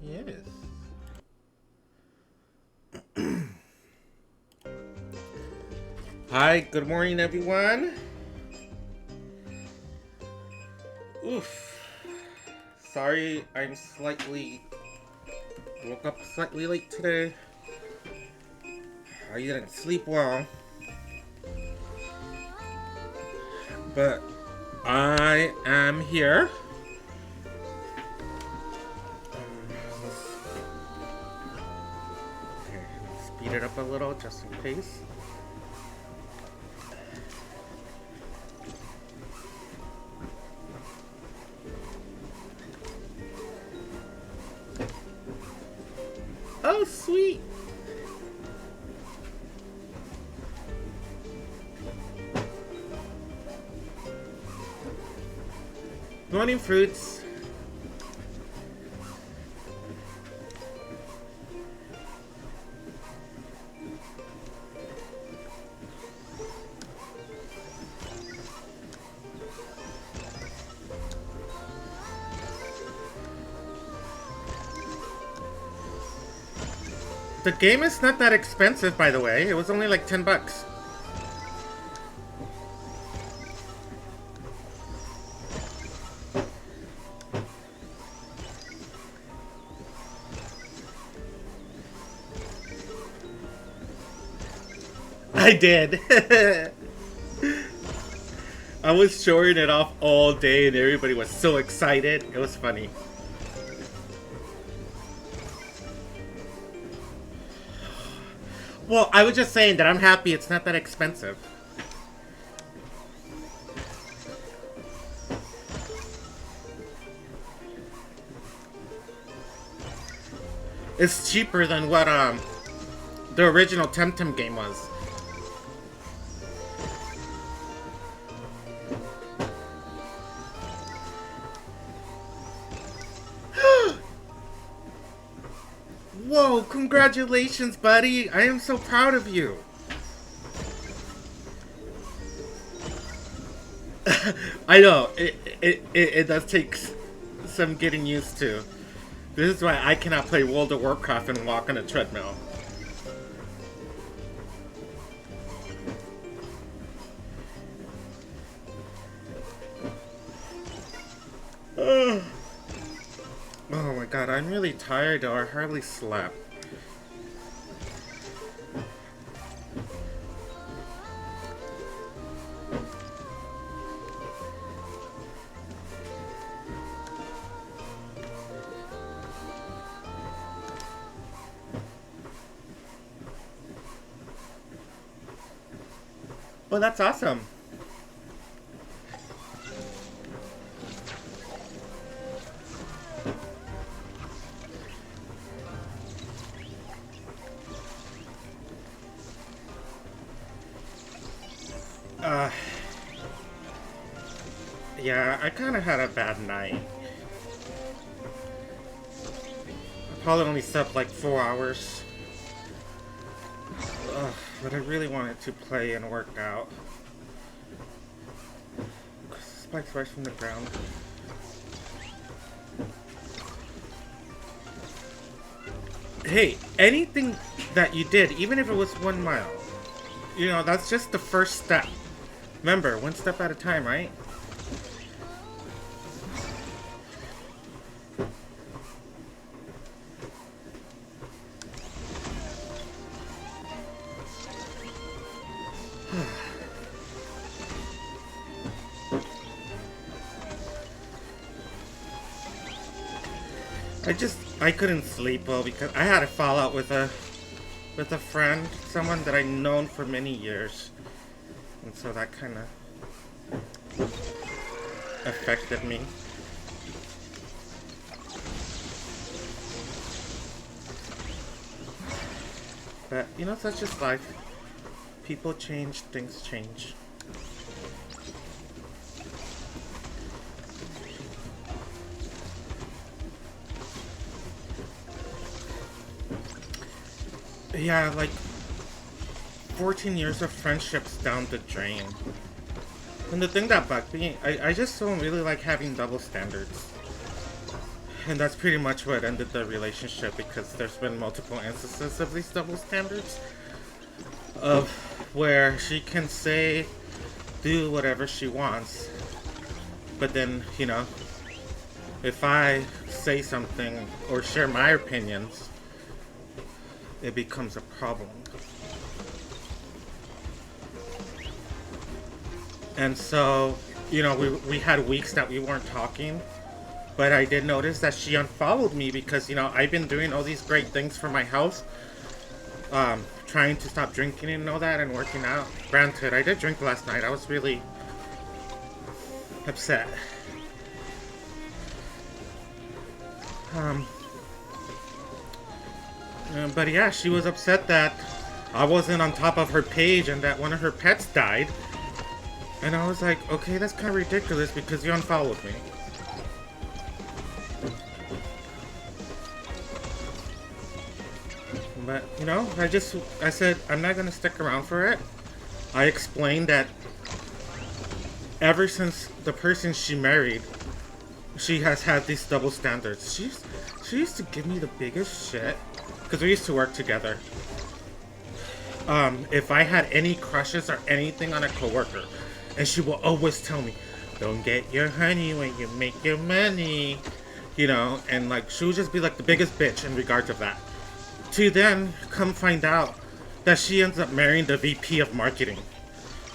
Yes. Hi, good morning, everyone. Oof. Sorry, woke up slightly late today. I didn't sleep well, but I am here. Okay, speed it up a little just in case. Oh, sweet. Morning, fruits. The game is not that expensive, by the way. It was only like $10. I did. I was showing it off all day and everybody was so excited. It was funny. Well, I was just saying that I'm happy it's not that expensive. It's cheaper than what the original TemTem game was. Whoa, congratulations, buddy. I am so proud of you. I know, it does take some getting used to. This is why I cannot play World of Warcraft and walk on a treadmill. Oh my god, I'm really tired though. I hardly slept. Well, that's awesome. Yeah, I kind of had a bad night. I probably only slept like 4 hours. Ugh, but I really wanted to play and work out. Spikes right from the ground. Hey, anything that you did, even if it was 1 mile, you know, that's just the first step. Remember, one step at a time, right? I couldn't sleep well because I had a fallout with a friend, someone that I've known for many years. And so that kind of affected me. But, you know, that's just life. People change, things change. Yeah, like 14 years of friendships down the drain. And the thing that bugged me, I just don't really like having double standards. And that's pretty much what ended the relationship, because there's been multiple instances of these double standards of where she can say, do whatever she wants, but then, you know, if I say something or share my opinions, it becomes a problem. And so, you know, we had weeks that we weren't talking, but I did notice that she unfollowed me because, you know, I've been doing all these great things for my health, trying to stop drinking and all that, and working out. Granted, I did drink last night. I was really upset. But yeah, she was upset that I wasn't on top of her page and that one of her pets died. And I was like, okay, that's kind of ridiculous because you unfollowed me. But, you know, I said, I'm not going to stick around for it. I explained that ever since the person she married, she has had these double standards. She used to give me the biggest shit, because we used to work together. If I had any crushes or anything on a coworker, and she will always tell me, don't get your honey when you make your money. You know, and like, she would just be like the biggest bitch in regards of that. To then come find out that she ends up marrying the VP of marketing.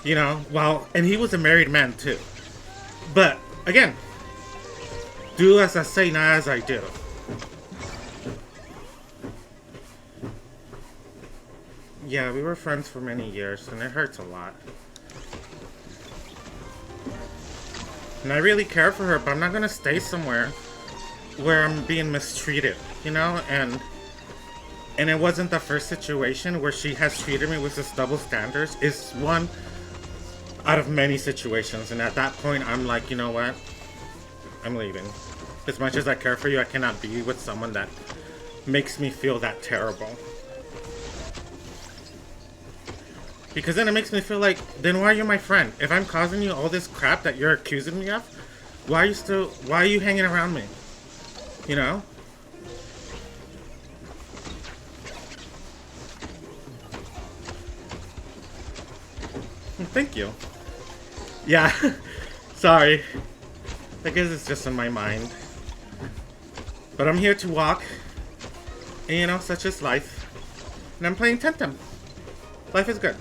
You know, and he was a married man too. But, again, do as I say, not as I do. Yeah, we were friends for many years, and it hurts a lot. And I really care for her, but I'm not gonna stay somewhere where I'm being mistreated, you know? And it wasn't the first situation where she has treated me with this double standards. It's one out of many situations, and at that point, I'm like, you know what? I'm leaving. As much as I care for you, I cannot be with someone that makes me feel that terrible. Because then it makes me feel like, then why are you my friend? If I'm causing you all this crap that you're accusing me of, why are you hanging around me? You know? Thank you. Yeah, sorry. I guess it's just in my mind. But I'm here to walk. And you know, such is life. And I'm playing TemTem. Life is good.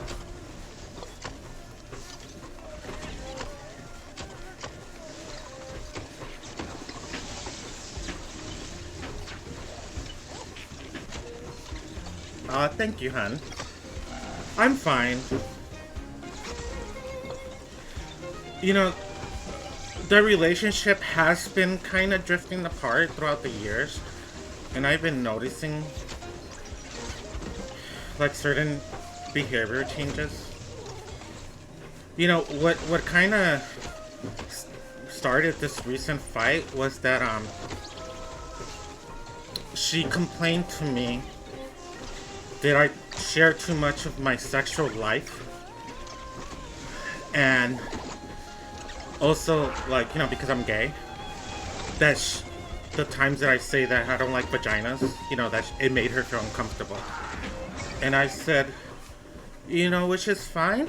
Thank you, hon. I'm fine. You know, the relationship has been kind of drifting apart throughout the years, and I've been noticing like certain behavior changes. You know, what kind of started this recent fight was that she complained to me that I share too much of my sexual life, and also, like, you know, because I'm gay, that the times that I say that I don't like vaginas, you know, that it made her feel uncomfortable. And I said, you know, which is fine.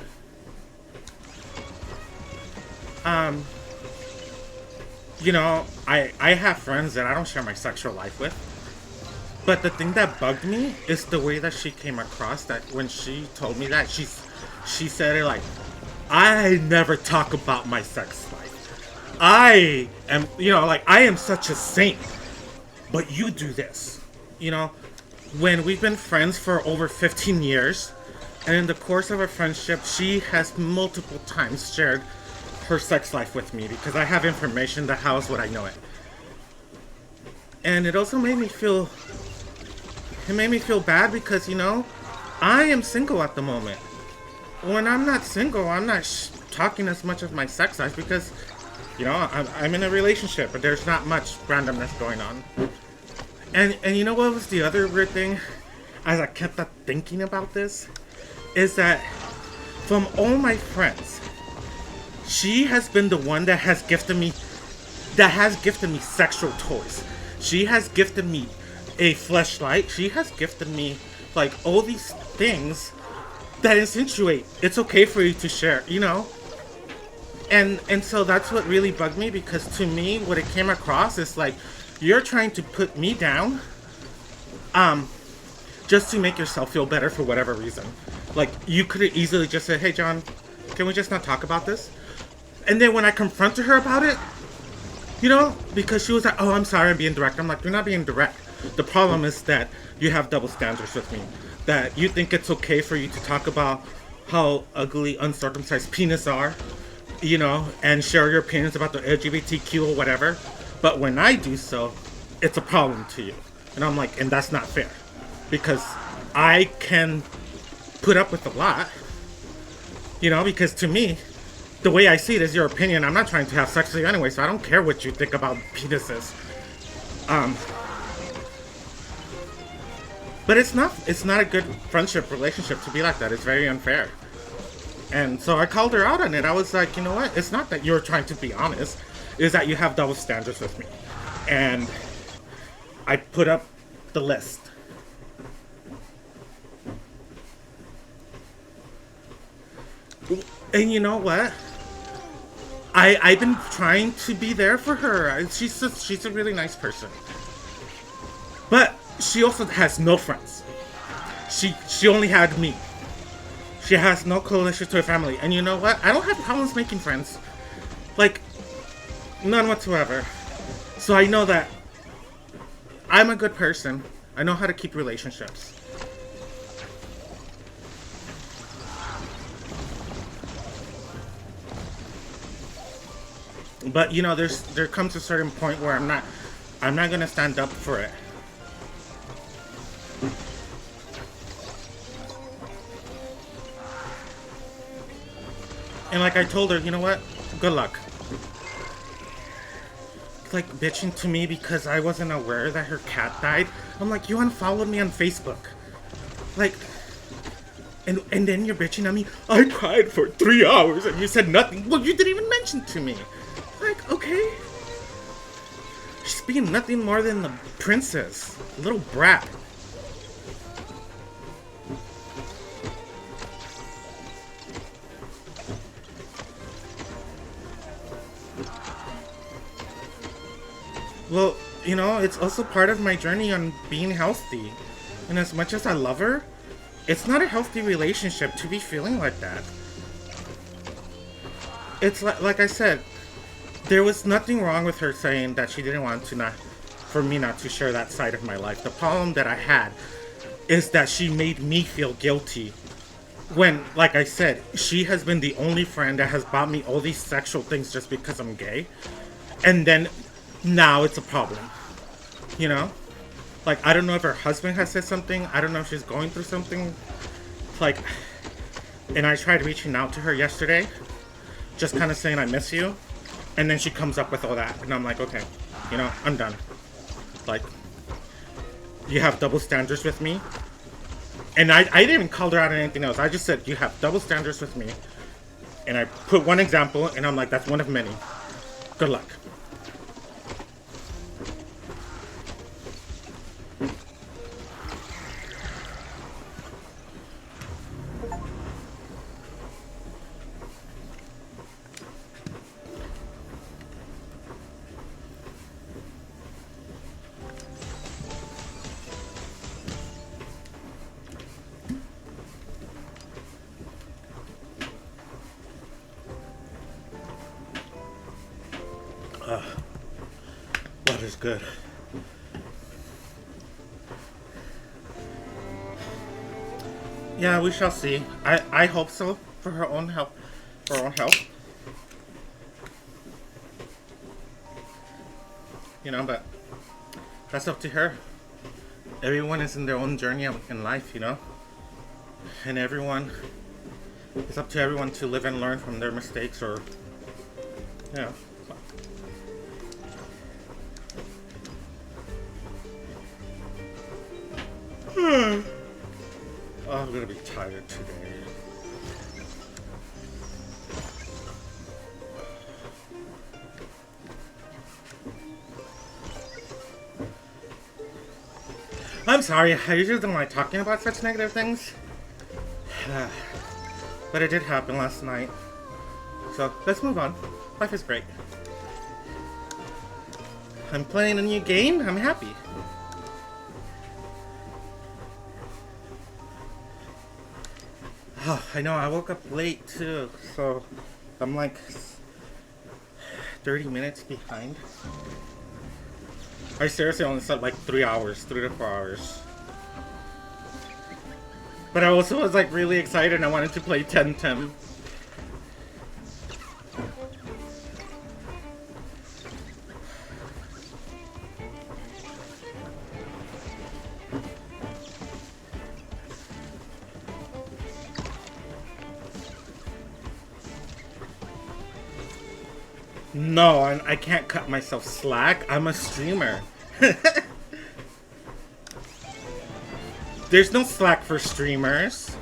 You know, I have friends that I don't share my sexual life with. But the thing that bugged me is the way that she came across, that when she told me that, she said it like, I never talk about my sex life. I am, you know, like, I am such a saint, but you do this. You know, when we've been friends for over 15 years, and in the course of our friendship, she has multiple times shared her sex life with me because I have information that house what I know it. And it also made me feel bad because, you know, I am single at the moment. When I'm not single, I'm not talking as much of my sex life because, you know, I'm in a relationship, but there's not much randomness going on. And you know what was the other weird thing, as I kept thinking about this, is that from all my friends, she has been the one that has gifted me sexual toys. She has gifted me a fleshlight. She has gifted me like all these things that insinuate it's okay for you to share, you know? And so that's what really bugged me, because to me what it came across is like you're trying to put me down just to make yourself feel better for whatever reason. Like, you could have easily just said, hey John, can we just not talk about this? And then when I confronted her about it, you know, because she was like, oh, I'm sorry, I'm being direct. I'm like, you're not being direct. The problem is that you have double standards with me. That you think it's okay for you to talk about how ugly uncircumcised penis are, you know, and share your opinions about the LGBTQ or whatever. But when I do so, it's a problem to you. And I'm like, and that's not fair. Because I can put up with a lot, you know, because to me, the way I see it is your opinion. I'm not trying to have sex with you anyway, so I don't care what you think about penises. But it's not a good friendship relationship to be like that. It's very unfair. And so I called her out on it. I was like, you know what? It's not that you're trying to be honest. It's that you have double standards with me. And I put up the list. And you know what? I've been trying to be there for her. She's a really nice person. But she also has no friends. She only had me. She has no coalition to her family. And you know what? I don't have problems making friends. Like, none whatsoever. So I know that I'm a good person. I know how to keep relationships. But you know, there comes a certain point where I'm not gonna stand up for it. And like I told her, you know what? Good luck. Like bitching to me because I wasn't aware that her cat died. I'm like, you unfollowed me on Facebook. Like, and then you're bitching at me. I cried for 3 hours and you said nothing. Well, you didn't even mention to me. Like, okay. She's being nothing more than the princess. A little brat. Well, you know, it's also part of my journey on being healthy. And as much as I love her, it's not a healthy relationship to be feeling like that. It's like I said, there was nothing wrong with her saying that she didn't want to for me not to share that side of my life. The problem that I had is that she made me feel guilty when, like I said, she has been the only friend that has bought me all these sexual things just because I'm gay. And then now it's a problem, you know? Like, I don't know if her husband has said something. I don't know if she's going through something. Like, and I tried reaching out to her yesterday, just kind of saying I miss you. And then she comes up with all that. And I'm like, okay, you know, I'm done. Like, you have double standards with me. And I didn't even call her out on anything else. I just said, you have double standards with me. And I put one example, and I'm like, that's one of many. Good luck. Water's good. Yeah, we shall see. I hope so, for her own health. For her own health. You know, but that's up to her. Everyone is in their own journey in life, you know? And it's up to everyone to live and learn from their mistakes, or, you know. Oh, I'm gonna be tired today. I'm sorry, I usually don't like talking about such negative things. But it did happen last night. So, let's move on. Life is great. I'm playing a new game, I'm happy. Oh, I know, I woke up late too, so I'm like 30 minutes behind. I seriously only slept like 3 hours, 3 to 4 hours. But I also was like really excited and I wanted to play TemTem. No, I can't cut myself slack. I'm a streamer. There's no slack for streamers.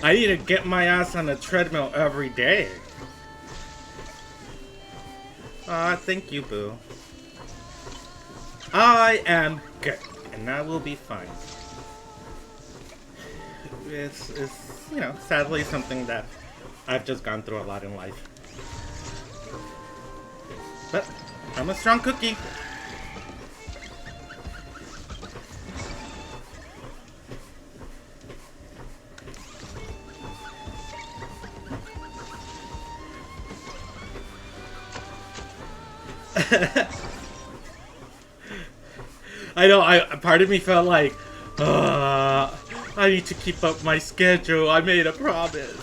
I need to get my ass on the treadmill every day. Ah, thank you, boo. I am good, and I will be fine. It's you know, sadly something that I've just gone through a lot in life. But I'm a strong cookie. I know, part of me felt like, I need to keep up my schedule. I made a promise.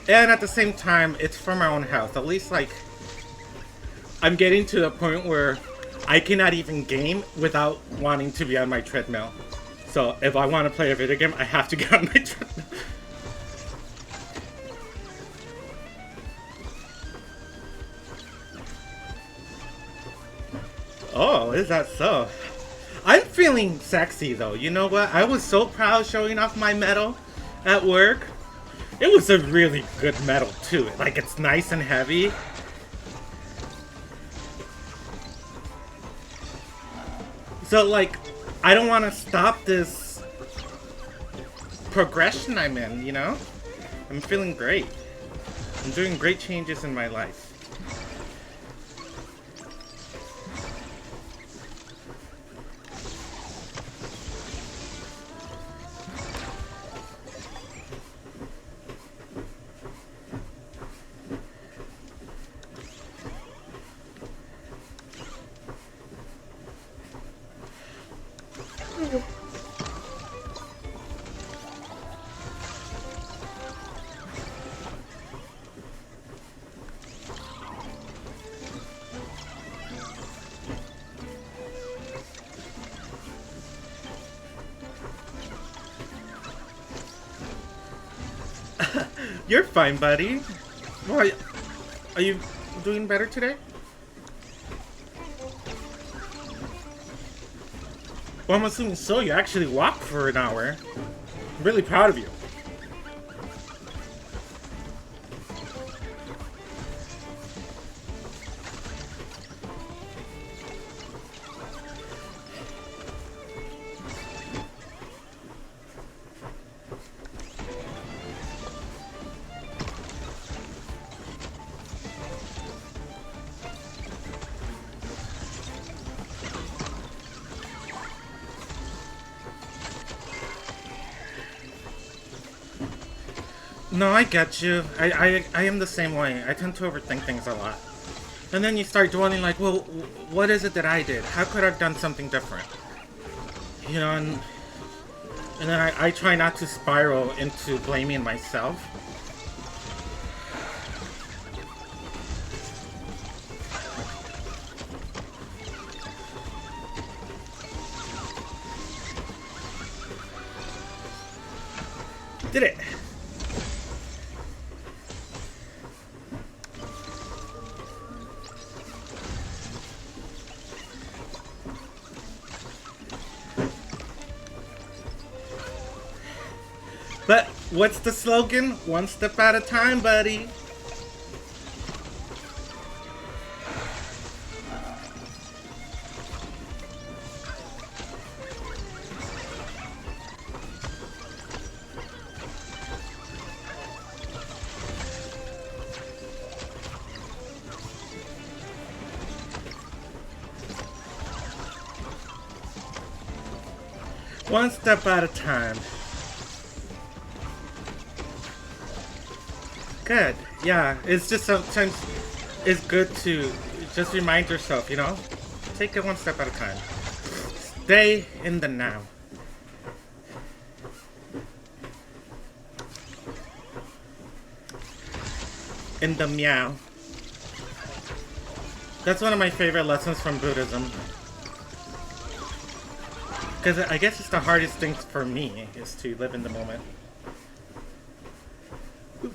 And at the same time, it's for my own health. At least, like, I'm getting to the point where I cannot even game without wanting to be on my treadmill. So if I want to play a video game, I have to get on my treadmill. Oh, is that so? I'm feeling sexy though. You know what? I was so proud showing off my medal at work. It was a really good medal too. Like, it's nice and heavy. So like, I don't want to stop this progression I'm in, you know? I'm feeling great. I'm doing great changes in my life. You're fine, buddy. Why? Are you doing better today? Well, I'm assuming so. You actually walked for an hour. I'm really proud of you. No, I get you. I am the same way. I tend to overthink things a lot. And then you start dwelling like, well, what is it that I did? How could I have done something different? You know, and then I try not to spiral into blaming myself. Did it. But what's the slogan? One step at a time, buddy. One step at a time. Good. Yeah, it's just sometimes it's good to just remind yourself, you know? Take it one step at a time. Stay in the now. In the meow. That's one of my favorite lessons from Buddhism. Because I guess it's the hardest thing for me, is to live in the moment.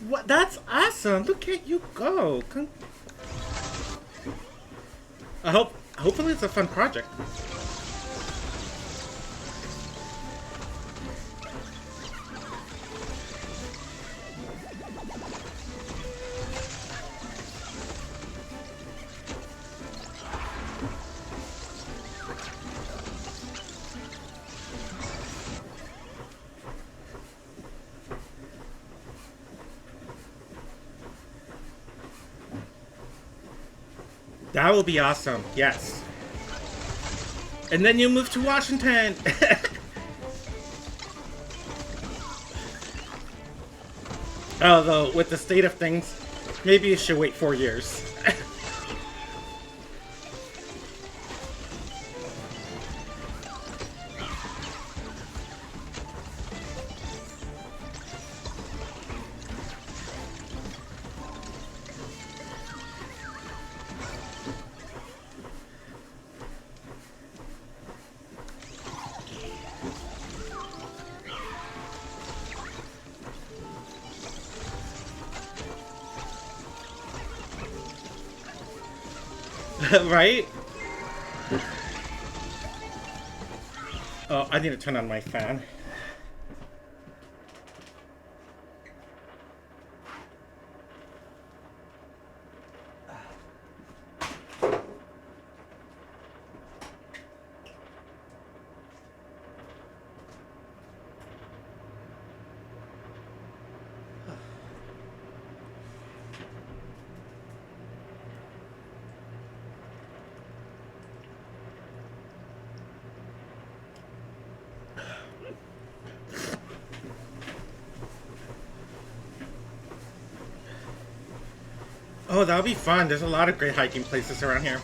What? That's awesome! Look at you go! Hopefully it's a fun project. That will be awesome, yes. And then you move to Washington! Although, with the state of things, maybe you should wait 4 years. Right? Oh, I need to turn on my fan. Oh, that'll be fun. There's a lot of great hiking places around here.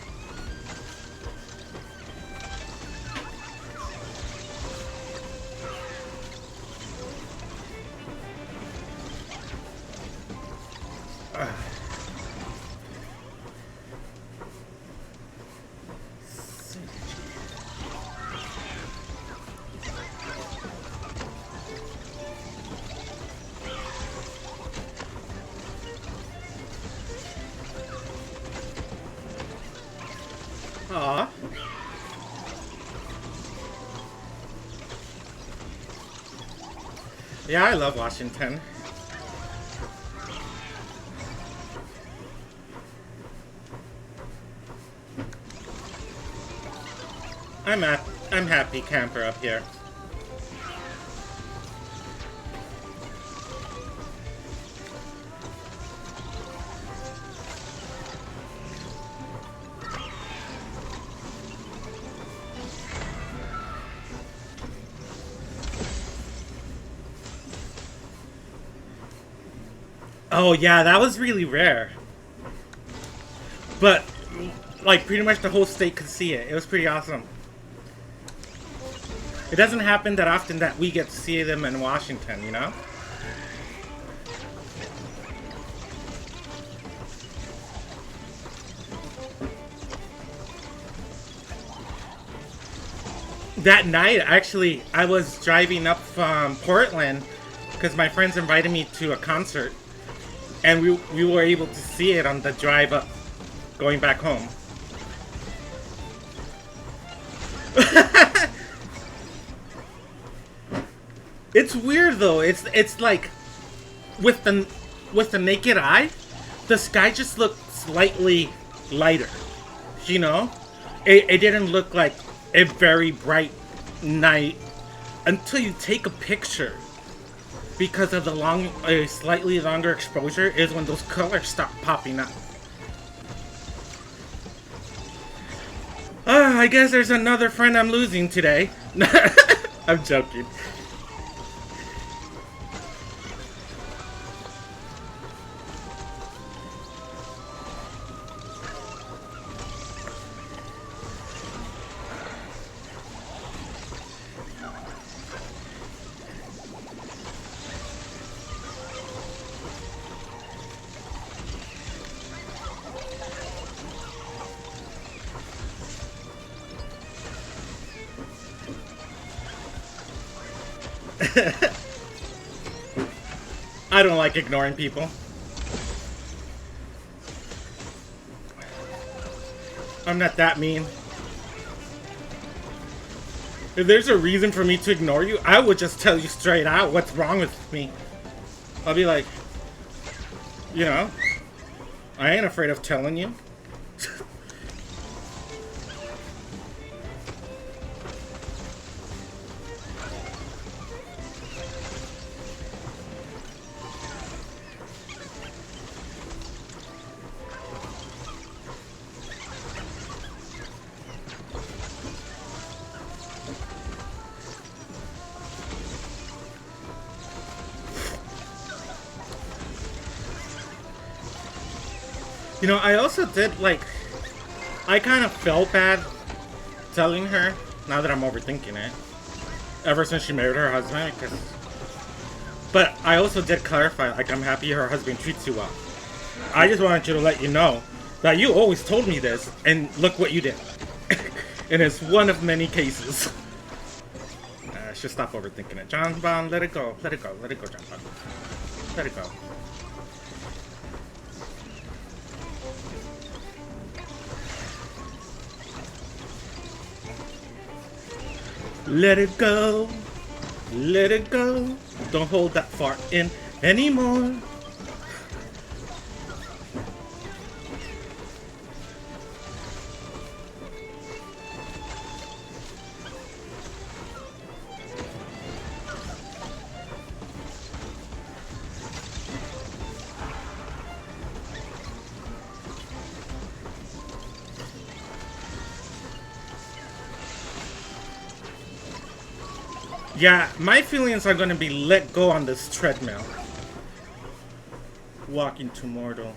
Aw. Yeah, I love Washington. I'm happy camper up here. Oh yeah, that was really rare. But like pretty much the whole state could see it. It was pretty awesome. It doesn't happen that often that we get to see them in Washington, you know? That night, actually, I was driving up from Portland because my friends invited me to a concert. And we were able to see it on the drive up, going back home. It's weird though. It's like with the naked eye, the sky just looked slightly lighter. You know, it didn't look like a very bright night until you take a picture. Because of the slightly longer exposure is when those colors start popping up. I guess there's another friend I'm losing today. I'm joking. I don't like ignoring people. I'm not that mean. If there's a reason for me to ignore you, I would just tell you straight out what's wrong with me. I'll be like, you know, I ain't afraid of telling you. You know, I also did, like, I kind of felt bad telling her, now that I'm overthinking it, ever since she married her husband, because... But I also did clarify, like, I'm happy her husband treats you well. I just wanted you to let you know that you always told me this, and look what you did. And it's one of many cases. I should stop overthinking it. John Bond, let it go. Let it go. Let it go, John Bond. Let it go. Let it go. Let it go. Don't hold that fart in anymore. Yeah, my feelings are gonna be let go on this treadmill. Walking to mortal.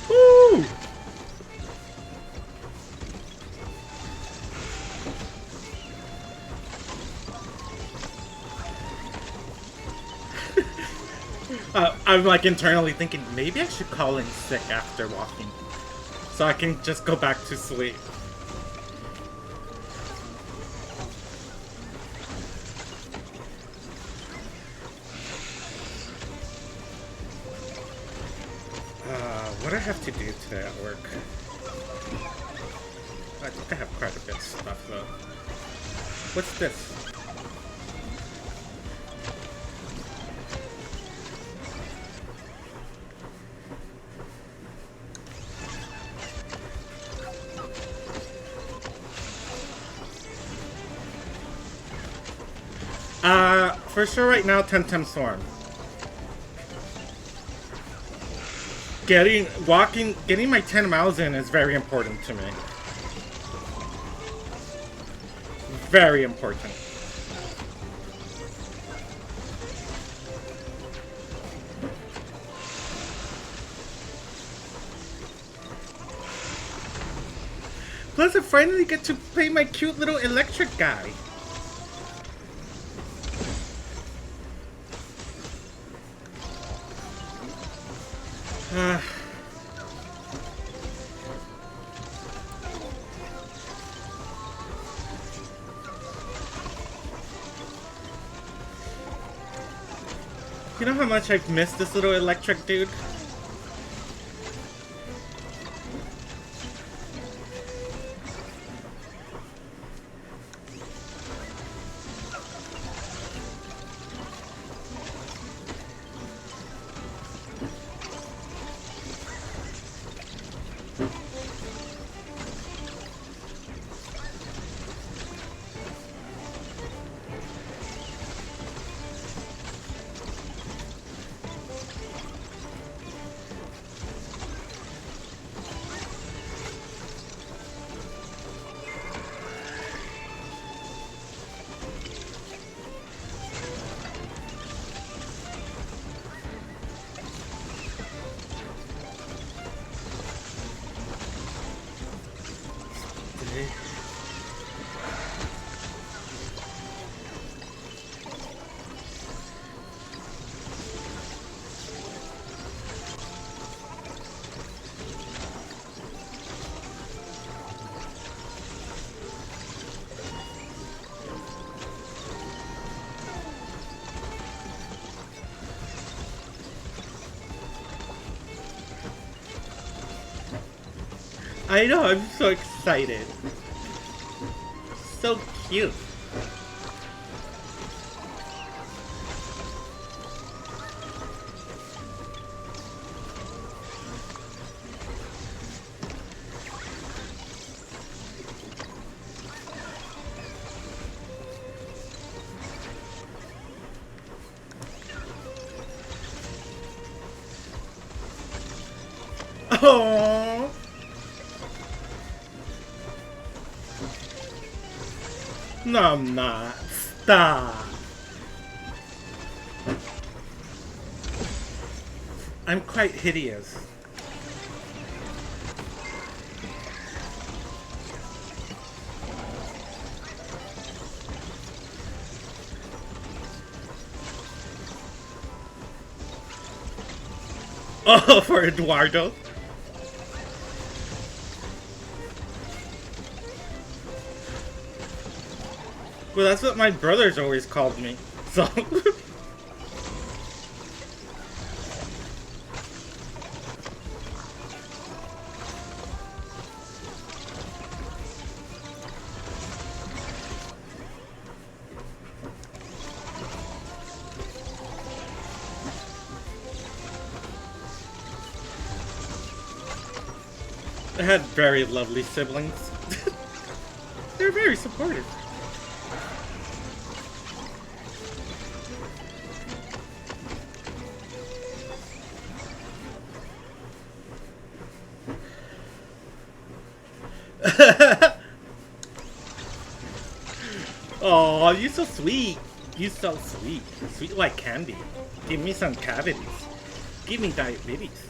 Woo! I'm like internally thinking, maybe I should call in sick after walking, so I can just go back to sleep. What do I have to do today at work? I think I have quite a bit of stuff though. What's this? For sure right now, TemTem Swarm. Getting my 10 miles in is very important to me. Very important. Plus, I finally get to play my cute little electric guy. You know how much I've missed this little electric dude? I know, I'm so excited. So cute. Oh. No, I'm not. Stop. I'm quite hideous. Oh, for Eduardo. Well, that's what my brothers always called me. So. I had very lovely siblings. They're very supportive. Oh, you're so sweet. You're so sweet. Sweet like candy. Give me some cavities. Give me diabetes.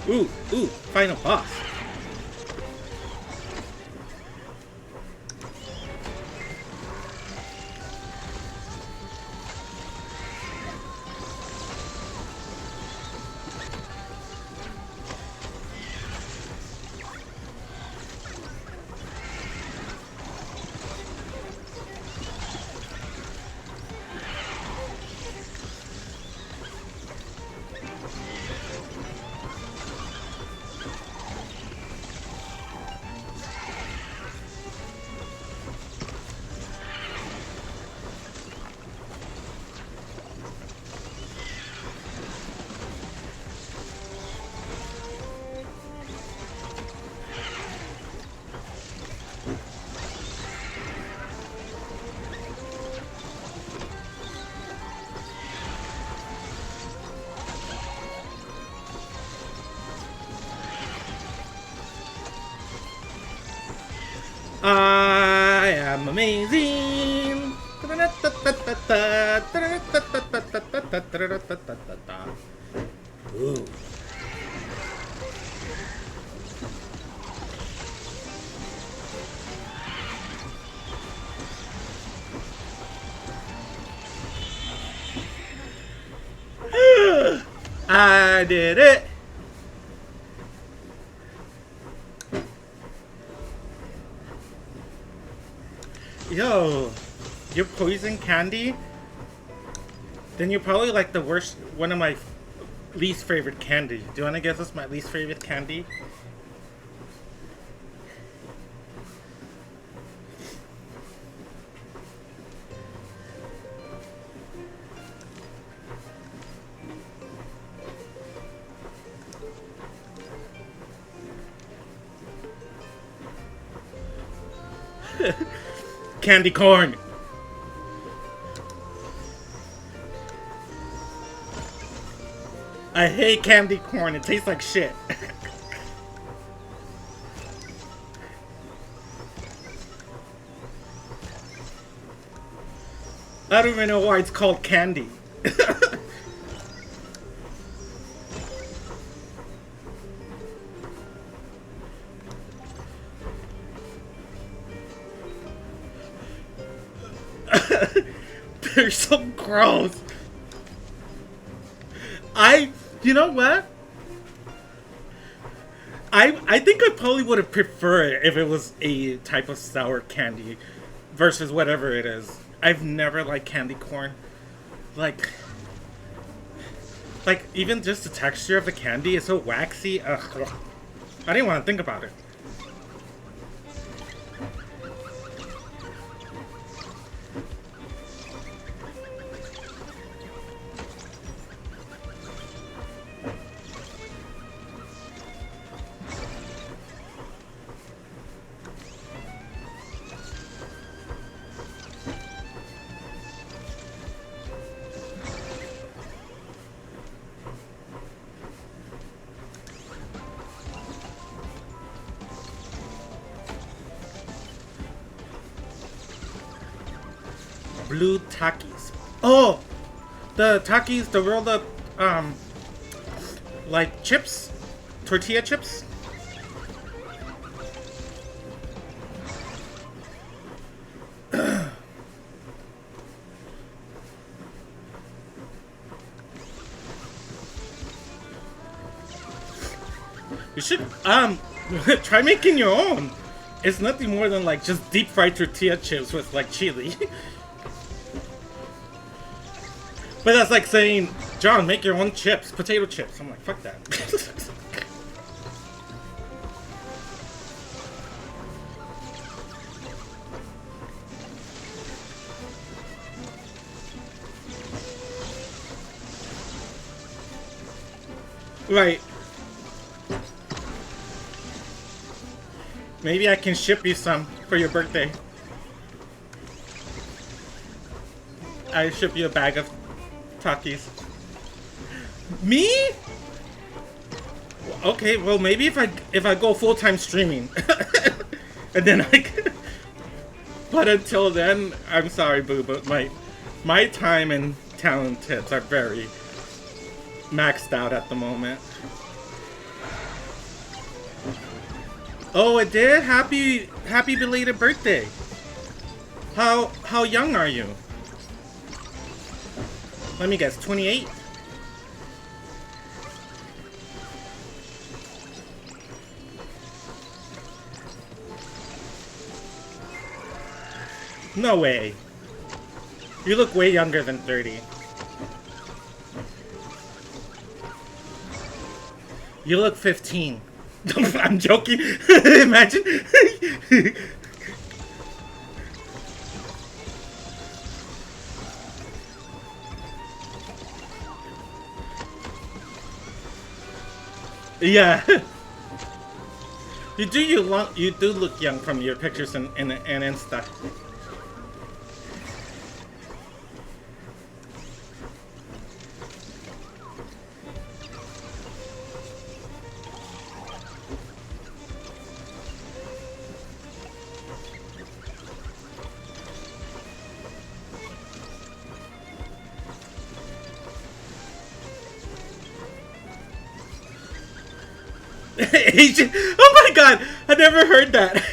Ooh, final boss. I am amazing. Ooh. I did it. Yo, you're poison candy? Then you're probably like the worst, one of my least favorite candy. Do you want to guess what's my least favorite candy? Candy corn. I hate candy corn. It tastes like shit. I don't even know why it's called candy. They're so gross. You know what? I think I probably would have preferred it if it was a type of sour candy versus whatever it is. I've never liked candy corn. Like even just the texture of the candy is so waxy. Ugh. I didn't want to think about it. Blue Takis. Oh! The Takis, the rolled up, like chips? Tortilla chips? You should, try making your own. It's nothing more than like just deep fried tortilla chips with like chili. But that's like saying, John, make your own chips, potato chips. I'm like, fuck that. Right. Maybe I can ship you some for your birthday. I ship you a bag of Takis. Me? Okay, well maybe if I go full-time streaming, and then I can. But until then, I'm sorry, boo, but my time and talent tips are very maxed out at the moment. Oh, it did? Happy belated birthday. How young are you? Let me guess, 28? No way. You look way younger than 30. You look 15. I'm joking. Imagine. Yeah. You do look young from your pictures and Insta. Asian. Oh my god, I never heard that.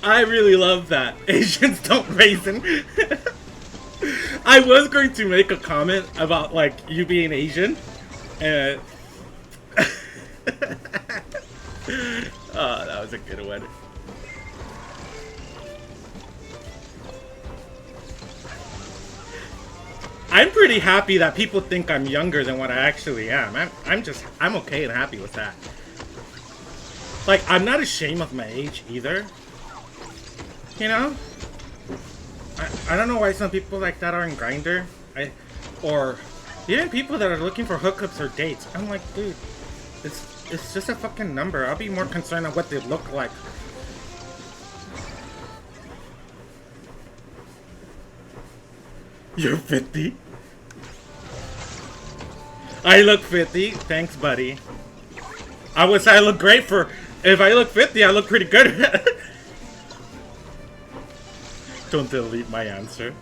I really love that. Asians don't raisin. I was going to make a comment about like you being Asian, and oh, that was a good one. I'm pretty happy that people think I'm younger than what I actually am. I'm okay and happy with that. Like, I'm not ashamed of my age either. You know? I don't know why some people like that are in Grindr. Or even people that are looking for hookups or dates. I'm like, dude, it's just a fucking number. I'll be more concerned on what they look like. You're 50? I look 50. Thanks, buddy. I would say I look great for... If I look 50, I look pretty good. Don't delete my answer.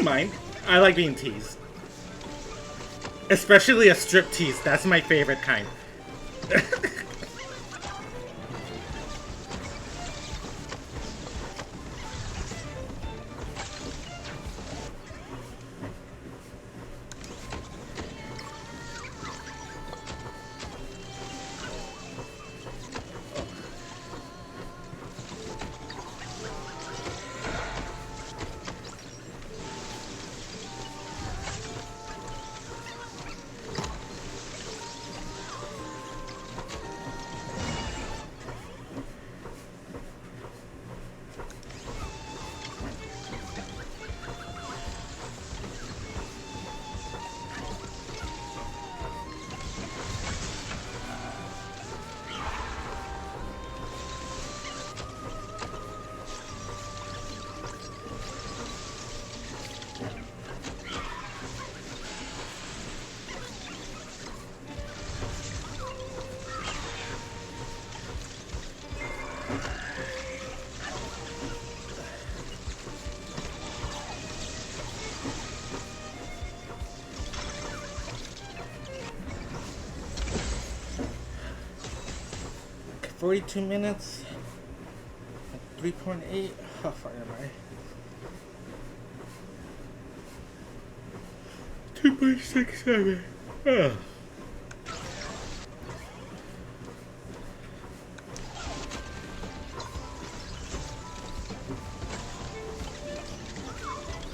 don't mind. I like being teased. Especially a strip tease. That's my favorite kind. Okay, 42 minutes. 3.8. How far am I? 2.67. Oh.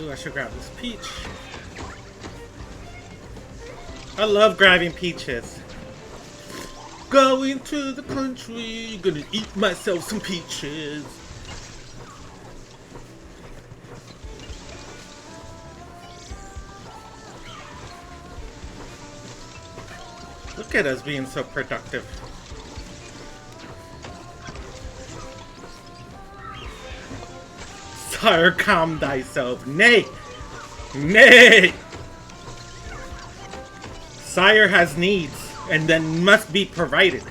Ooh, I should grab this peach. I love grabbing peaches. Going to the country, gonna eat myself some peaches. Look at us being so productive. Sire, calm thyself. Nay! Nay! Sire has needs, and then must be provided.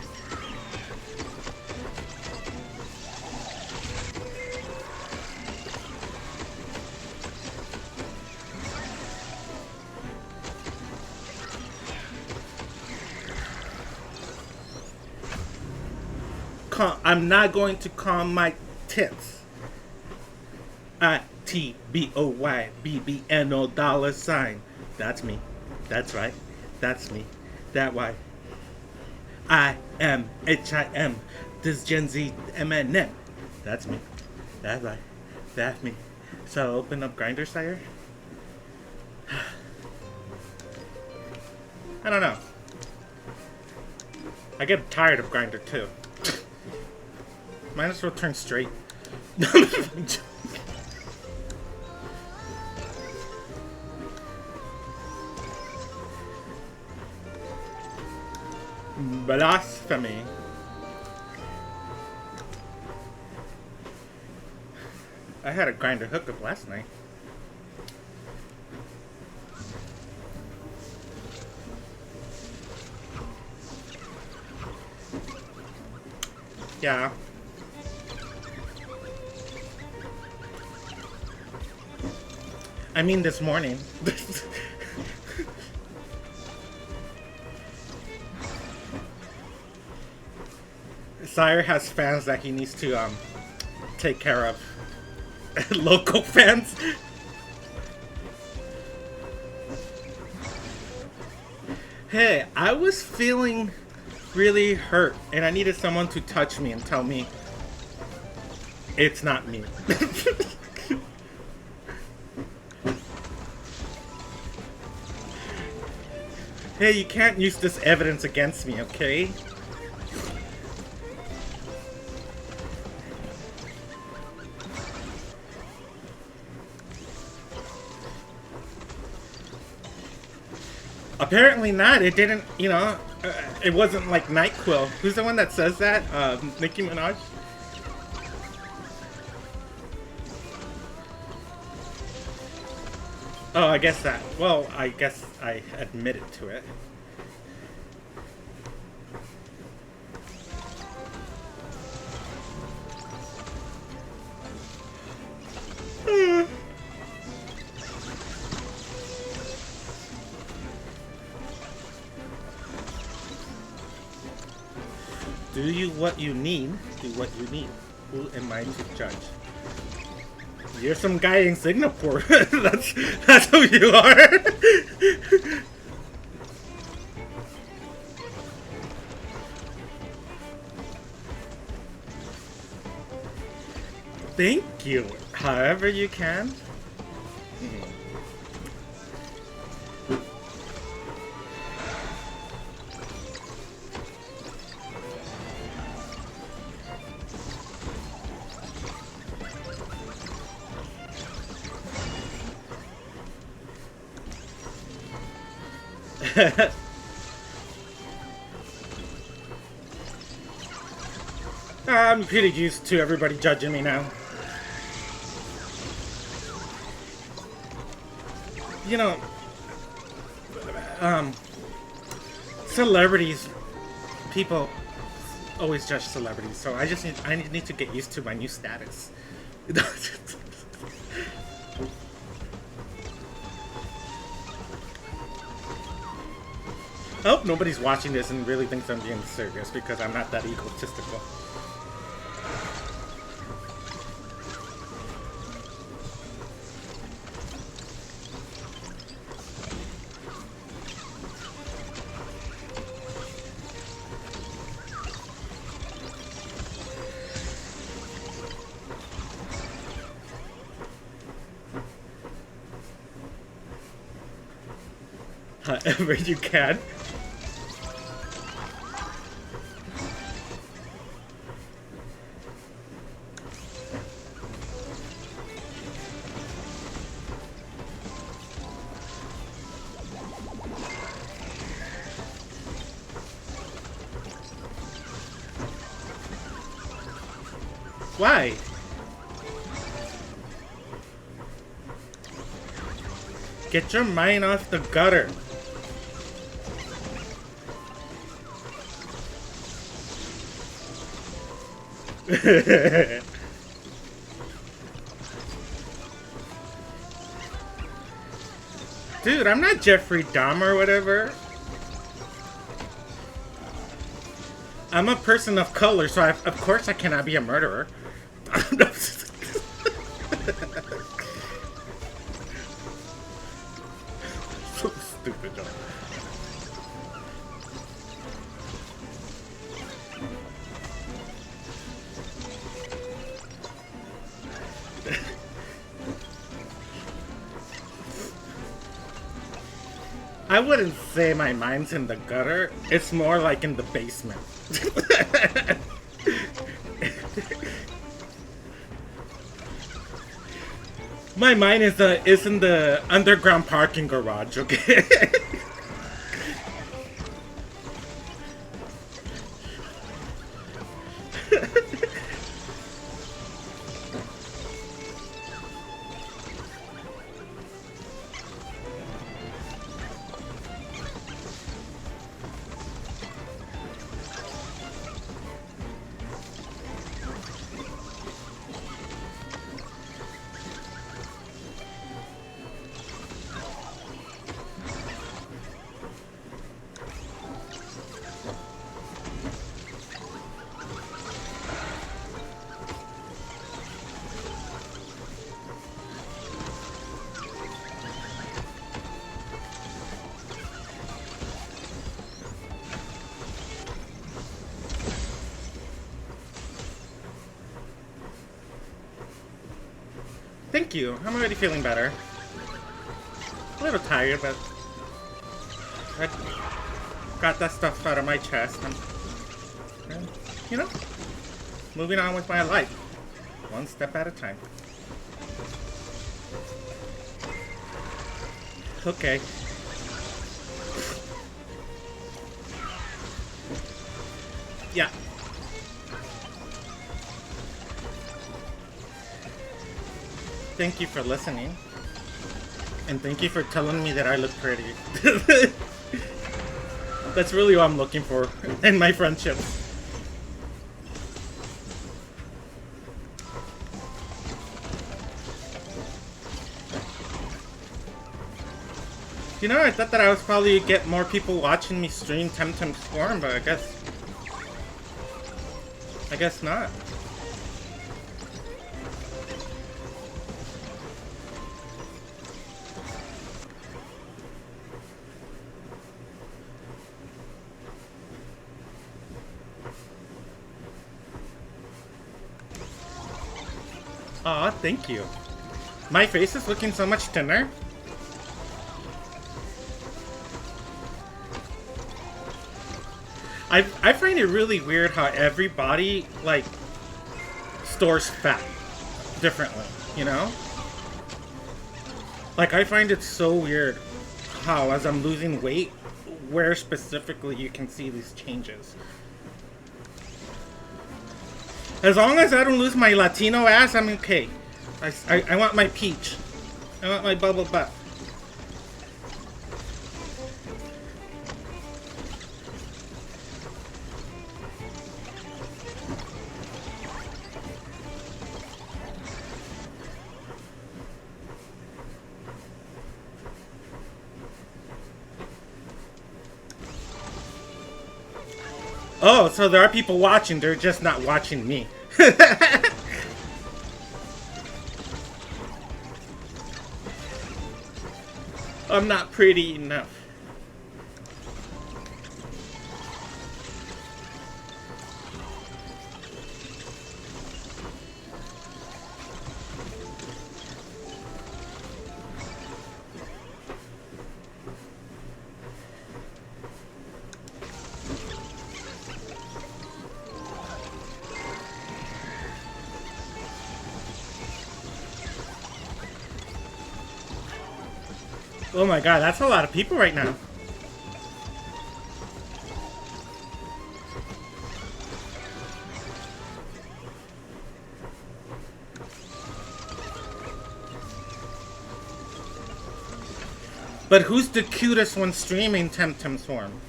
I'm not going to calm my tits. ITBOYBBNO $. That's me. That's right. That's me. That why. I am HIM. This Gen Z MNM. That's me. That's right. That's me. So open up Grindr, Sire? I don't know. I get tired of Grindr too. Might as well turn straight. Blasphemy. I had a Grindr hookup last night. Yeah. I mean this morning. Sire has fans that he needs to take care of. Local fans. Hey, I was feeling really hurt and I needed someone to touch me and tell me it's not me. Hey, you can't use this evidence against me, okay? Apparently not. It didn't, you know, it wasn't like NyQuil. Who's the one that says that? Nicki Minaj? Oh, I guess that. Well, I guess I admitted to it. Do you what you need. Do what you need. Who am I to judge? You're some guy in Singapore. that's who you are. Thank you. However you can. I'm pretty used to everybody judging me now. You know, celebrities, people always judge celebrities, so I need to get used to my new status. I hope nobody's watching this and really thinks I'm being serious because I'm not that egotistical. However you can. Why? Get your mind off the gutter. Dude, I'm not Jeffrey Dahmer or whatever. I'm a person of color, so of course I cannot be a murderer. So stupid, though. I wouldn't say my mind's in the gutter. It's more like in the basement. My mind is in the underground parking garage, okay? Thank you. I'm already feeling better. A little tired, but I got that stuff out of my chest. And, you know, moving on with my life. One step at a time. Okay. Yeah. Thank you for listening. And thank you for telling me that I look pretty. That's really what I'm looking for in my friendships. You know, I thought that I would probably get more people watching me stream TemTem Swarm, but I guess I guess not. Aw, thank you. My face is looking so much thinner. I find it really weird how everybody, like, stores fat differently, you know? Like, I find it so weird how, as I'm losing weight, where specifically you can see these changes. As long as I don't lose my Latino ass, I'm okay. I want my peach. I want my bubble butt. Oh, so there are people watching, they're just not watching me. I'm not pretty enough. Oh my god, that's a lot of people right now. But who's the cutest one streaming TemTem Swarm?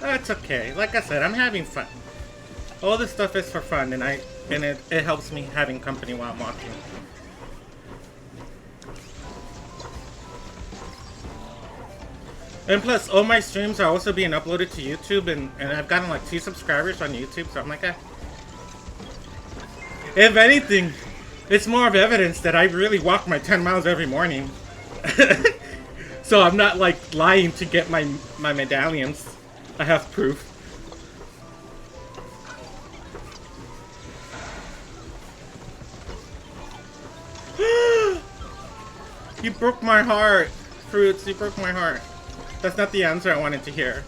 That's okay. Like I said, I'm having fun. All this stuff is for fun, and it helps me having company while I'm watching. And plus, all my streams are also being uploaded to YouTube, and I've gotten like 2 subscribers on YouTube, so I'm like, eh. If anything, it's more of evidence that I really walk my 10 miles every morning. So I'm not like lying to get my medallions. I have proof. You broke my heart, Fruits. You broke my heart. That's not the answer I wanted to hear.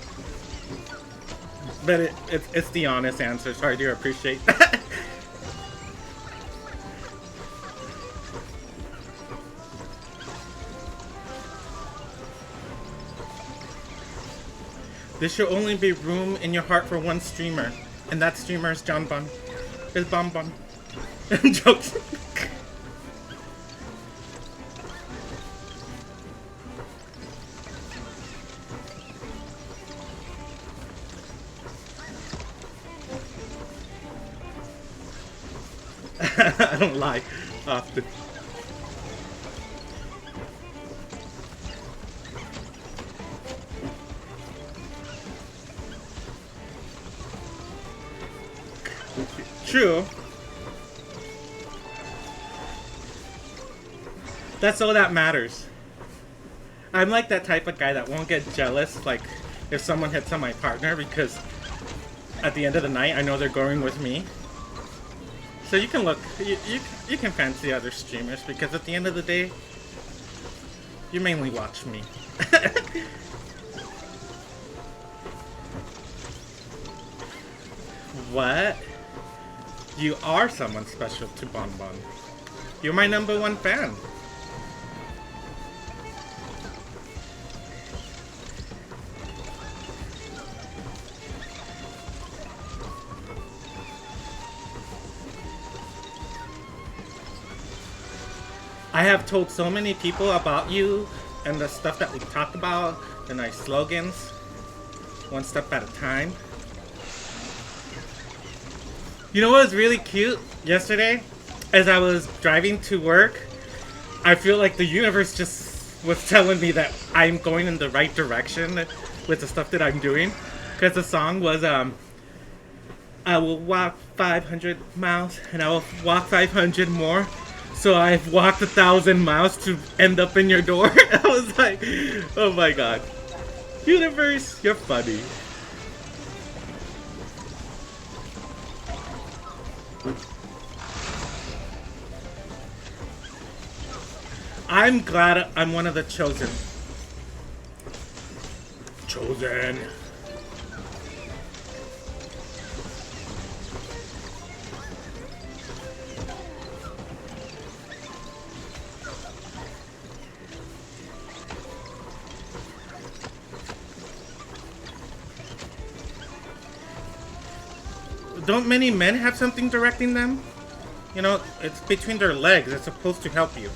But it's the honest answer, so I do appreciate that. There should only be room in your heart for one streamer, and that streamer is John Bun. Is Bon Bon. I'm joking. I don't lie often. True. That's all that matters. I'm like that type of guy that won't get jealous, like, if someone hits on my partner, because at the end of the night, I know they're going with me. So you can look, you can fancy other streamers, because at the end of the day, you mainly watch me. What? You are someone special to Bon Bon. You're my #1 fan. I have told so many people about you and the stuff that we talk about and our slogans. one step at a time. You know what was really cute yesterday? As I was driving to work, I feel like the universe just was telling me that I'm going in the right direction with the stuff that I'm doing. Because the song was, I will walk 500 miles and I will walk 500 more. So I've walked 1,000 miles to end up in your door. I was like, oh my god. Universe, you're funny. I'm glad I'm one of the chosen. Chosen. Don't many men have something directing them? You know, it's between their legs. It's supposed to help you.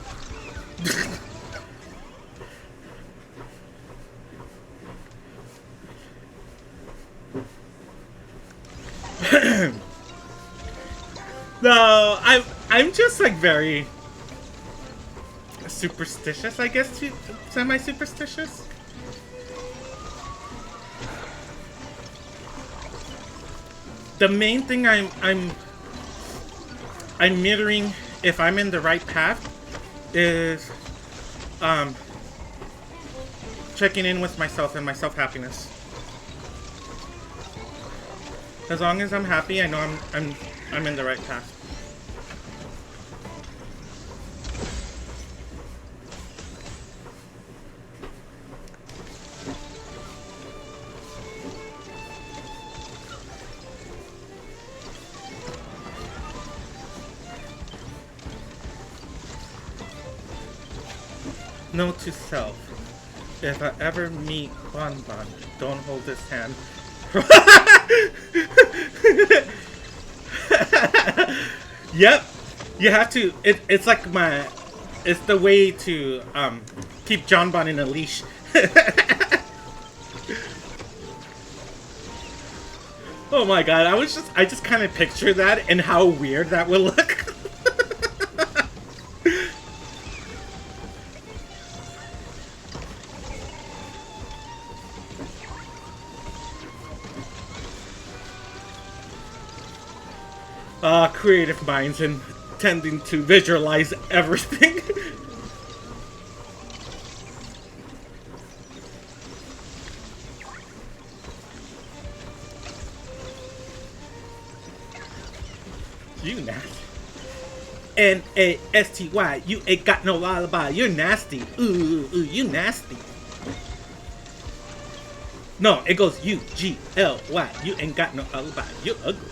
No, I'm just like very superstitious, I guess, semi-superstitious. The main thing I'm mirroring if I'm in the right path is checking in with myself and my self-happiness. As long as I'm happy, I know I'm in the right path. Note to self: if I ever meet Bonbon, don't hold his hand. Yep, you have to. It's like it's the way to keep John Bon in a leash. Oh my god, I just kind of picture that and how weird that would look. Creative minds and tending to visualize everything. You nasty. N-A-S-T-Y, you ain't got no alibi. You're nasty. Ooh, you nasty. No, it goes U-G-L-Y. You ain't got no alibi. You're ugly.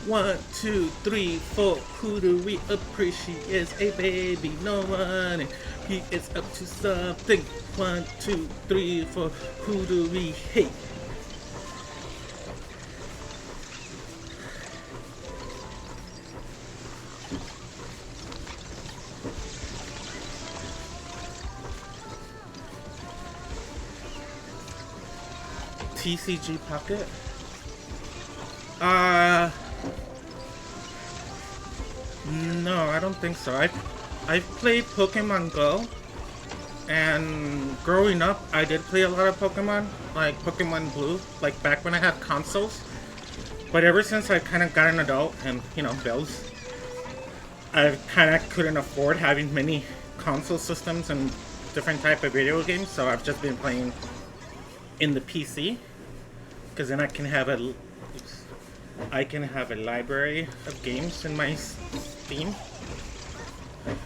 One, two, three, four. Who do we appreciate? A baby, no one. And he is up to something. 1, 2, 3, 4. Who do we hate? TCG Pocket? No, I don't think so. I've played Pokemon Go, and growing up, I did play a lot of Pokemon, like Pokemon Blue, like back when I had consoles. But ever since I kind of got an adult and, you know, bills, I kind of couldn't afford having many console systems and different type of video games, so I've just been playing in the PC, because then I can have a library of games in my Steam.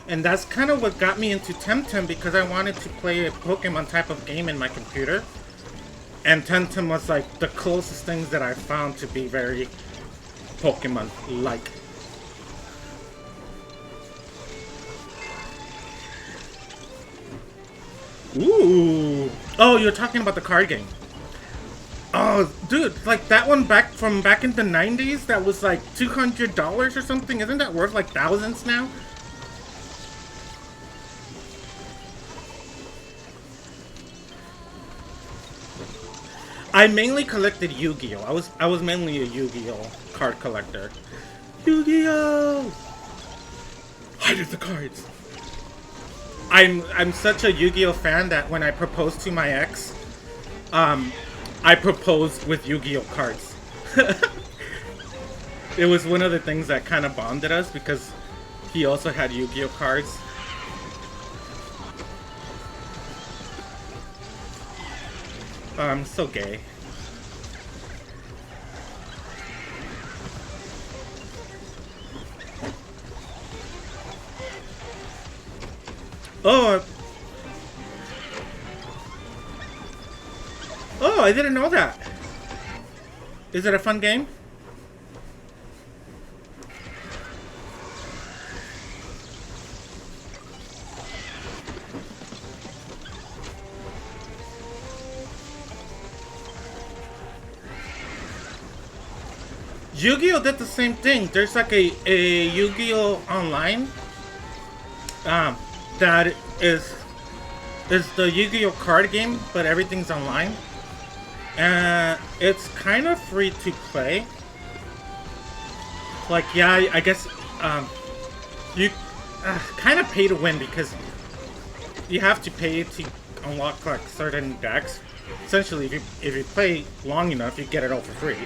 And that's kind of what got me into TemTem, because I wanted to play a Pokemon type of game in my computer. And TemTem was like the closest things that I found to be very Pokemon-like. Ooh, Oh, you're talking about the card game. Oh, dude, like that one back in the 90s that was like $200 or something. Isn't that worth like thousands now? I mainly collected Yu-Gi-Oh. I was mainly a Yu-Gi-Oh card collector. Yu-Gi-Oh! Hide the cards. I'm such a Yu-Gi-Oh fan that when I proposed to my ex, I proposed with Yu-Gi-Oh cards. It was one of the things that kind of bonded us because he also had Yu-Gi-Oh cards. So gay. Oh, oh, I didn't know that. Is it a fun game? Yu-Gi-Oh did the same thing. There's like a Yu-Gi-Oh online um, that is the Yu-Gi-Oh card game, but everything's online. And it's kind of free to play. Like, yeah, I guess you kind of pay to win because you have to pay to unlock like certain decks. Essentially, if you play long enough, you get it all for free.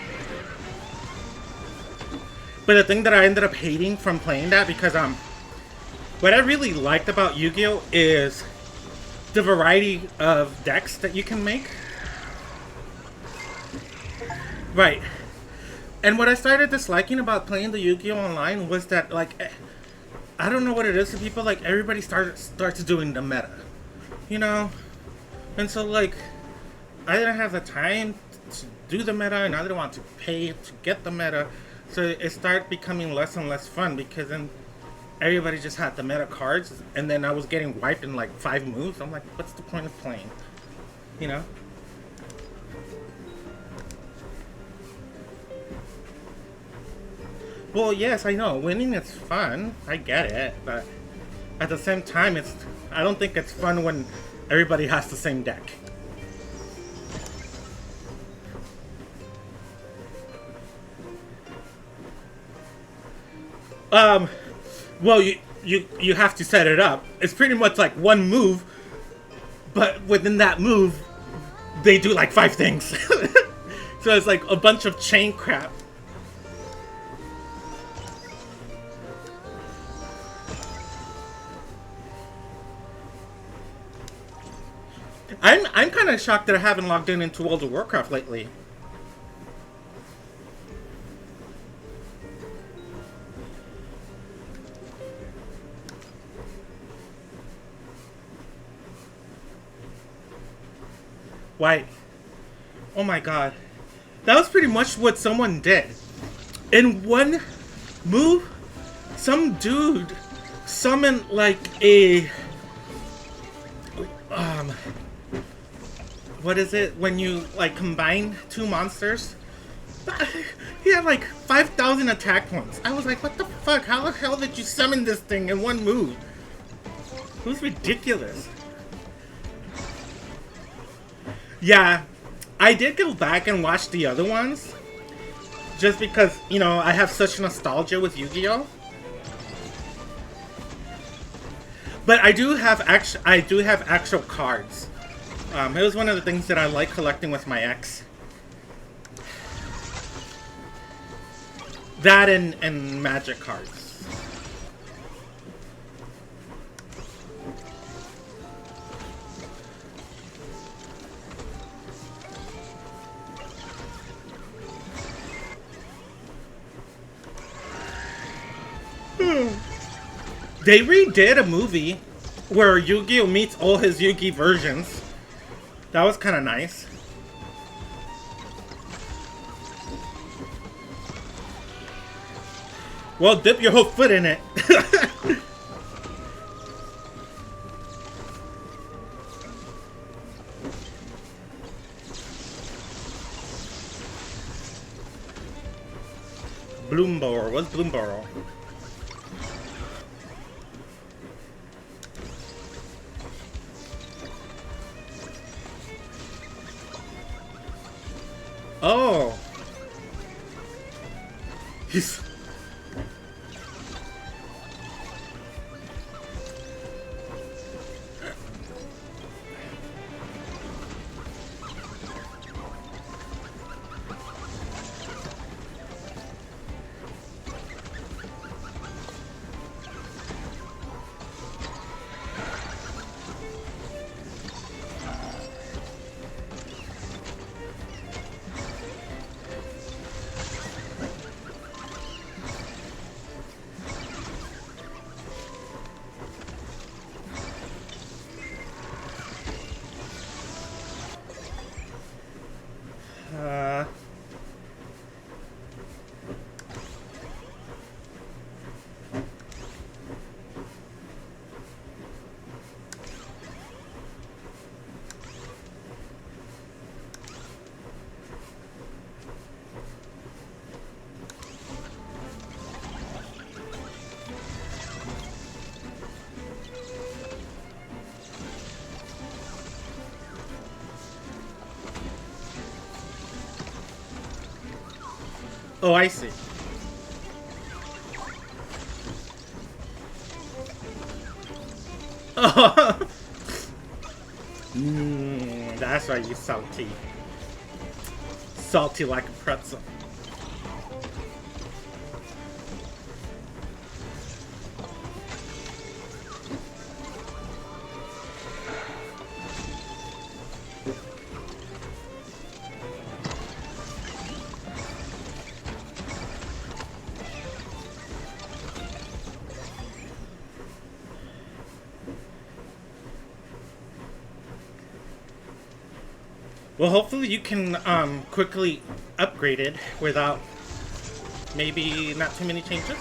But the thing that I ended up hating from playing that, because what I really liked about Yu-Gi-Oh is the variety of decks that you can make. Right. And what I started disliking about playing the Yu-Gi-Oh online was that, like, I don't know what it is to people, like, everybody starts doing the meta, you know? And so, like, I didn't have the time to do the meta, and I didn't want to pay to get the meta, so it started becoming less and less fun, because then everybody just had the meta cards, and then I was getting wiped in, like, 5 moves. I'm like, what's the point of playing? You know? Well, yes, I know. Winning is fun. I get it. But at the same time, I don't think it's fun when everybody has the same deck. Well, you have to set it up. It's pretty much like one move, but within that move, they do like 5 things. So it's like a bunch of chain crap. I'm kind of shocked that I haven't logged into World of Warcraft lately. Why? Oh my god. That was pretty much what someone did. In one move, some dude summoned like a what is it when you like combine 2 monsters? He had like 5,000 attack points. I was like, what the fuck? How the hell did you summon this thing in one move? It was ridiculous. Yeah, I did go back and watch the other ones, just because, you know, I have such nostalgia with Yu-Gi-Oh! But I do have actual cards. It was one of the things that I like collecting with my ex. That and magic cards. They redid a movie where Yu-Gi-Oh meets all his Yu-Gi versions. That was kind of nice. Well, dip your whole foot in it. Bloomborough. What's Bloomborough? Oh! He's... Oh, I see. Oh. That's why you salty. Salty like a pretzel. Well, hopefully you can quickly upgrade it without maybe not too many changes.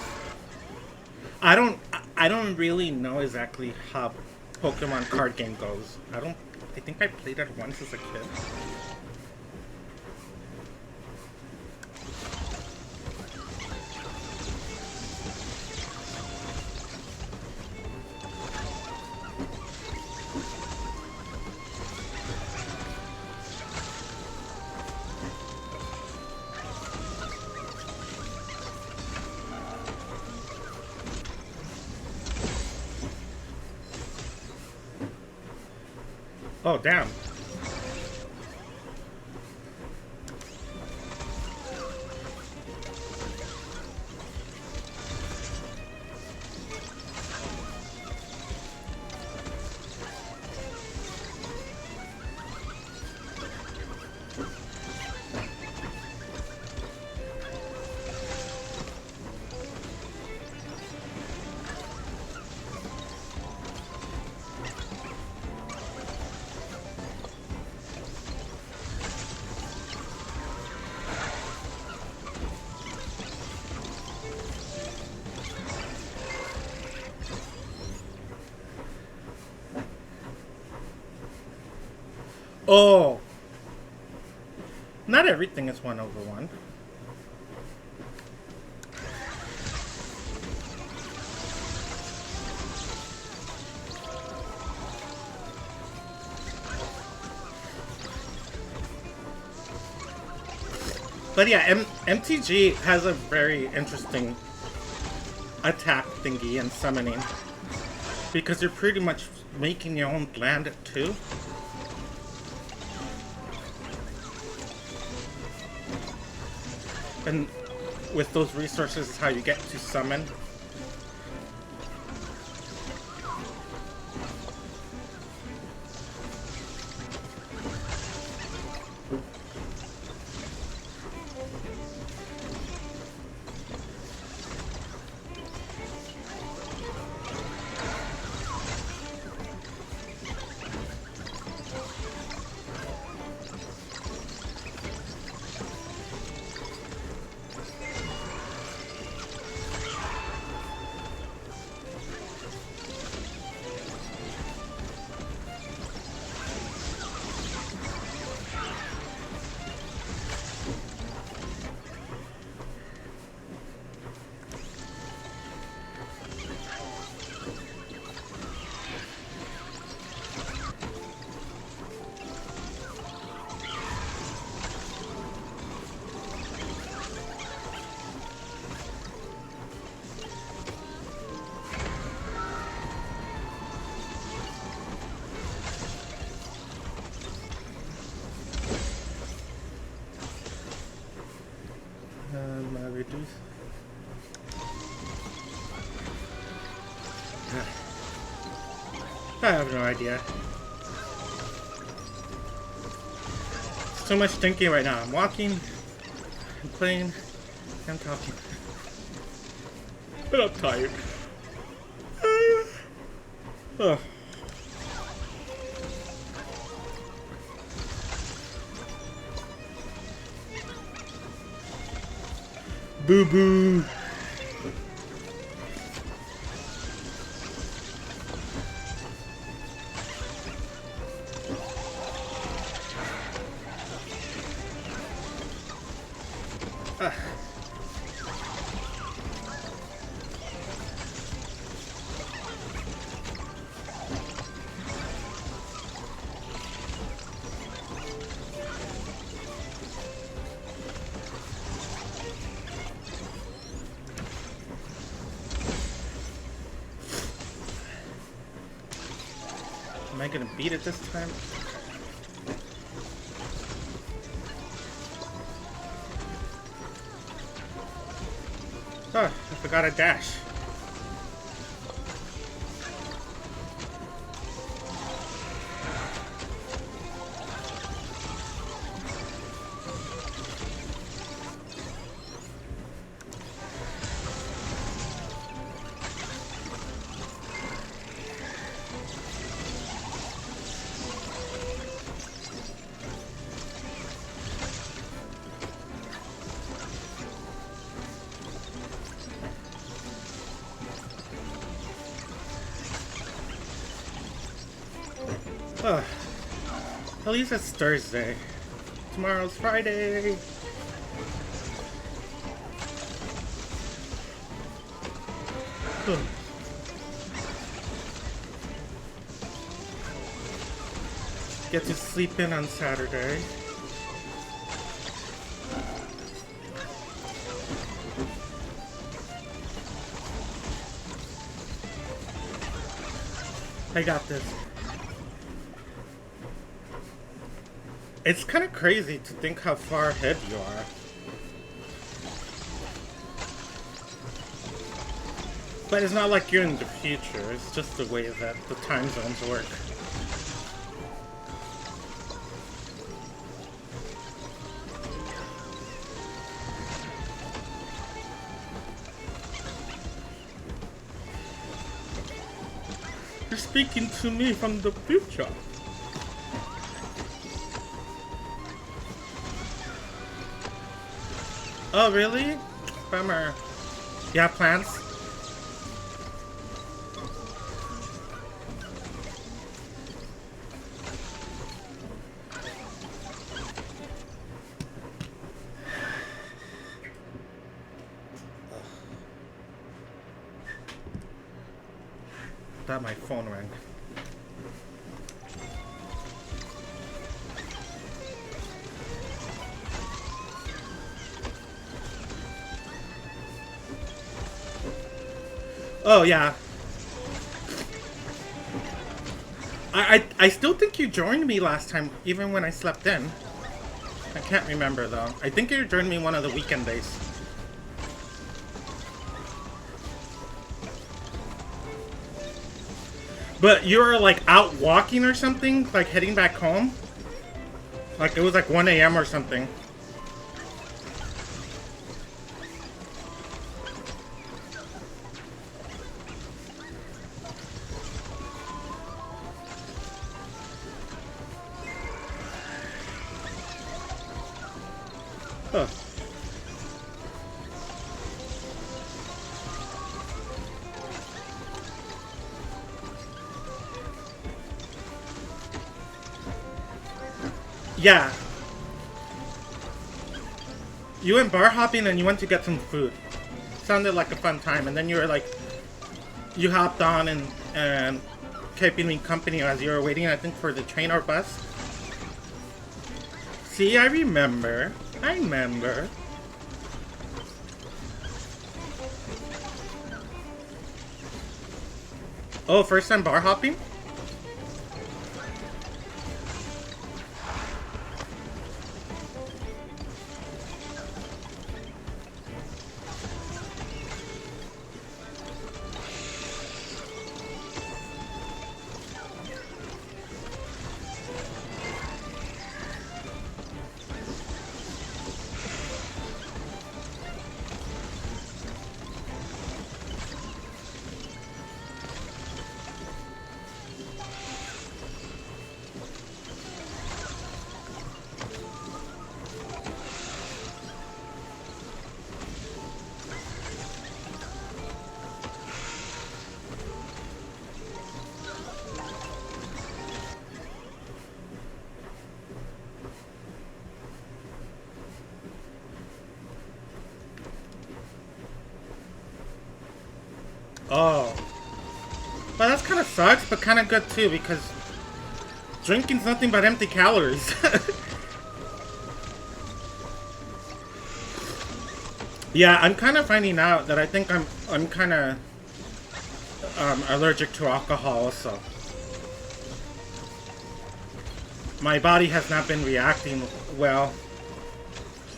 I don't really know exactly how Pokemon card game goes. I think I played it once as a kid. Oh, damn. Oh! Not everything is 1/1. But yeah, MTG has a very interesting attack thingy and summoning. Because you're pretty much making your own land too. And with those resources is how you get to summon. do. I have no idea. It's too much thinking right now. I'm walking, I'm playing, I'm talking. But I'm tired. Oh. Boo boo. Am I gonna beat it this time? Oh, I forgot a dash. Oh, at least it's Thursday. Tomorrow's Friday. Get to sleep in on Saturday. I got this. It's kind of crazy to think how far ahead you are. But it's not like you're in the future, it's just the way that the time zones work. You're speaking to me from the future. Oh, really? Bummer. You have plans? That my phone rang. Oh yeah. I still think you joined me last time, even when I slept in. I can't remember though. I think you joined me one of the weekend days. But you were like out walking or something, like heading back home. Like it was like 1 a.m. or something. Huh. Yeah. You went bar hopping and you went to get some food. Sounded like a fun time, and then you were like, you hopped on and keeping me company as you were waiting, I think, for the train or bus. See, I remember. I remember. Oh, first time bar hopping? Oh. Well, that's kind of sucks, but kind of good too, because drinking's nothing but empty calories. Yeah, I'm kind of finding out that I think I'm kind of allergic to alcohol also. My body has not been reacting well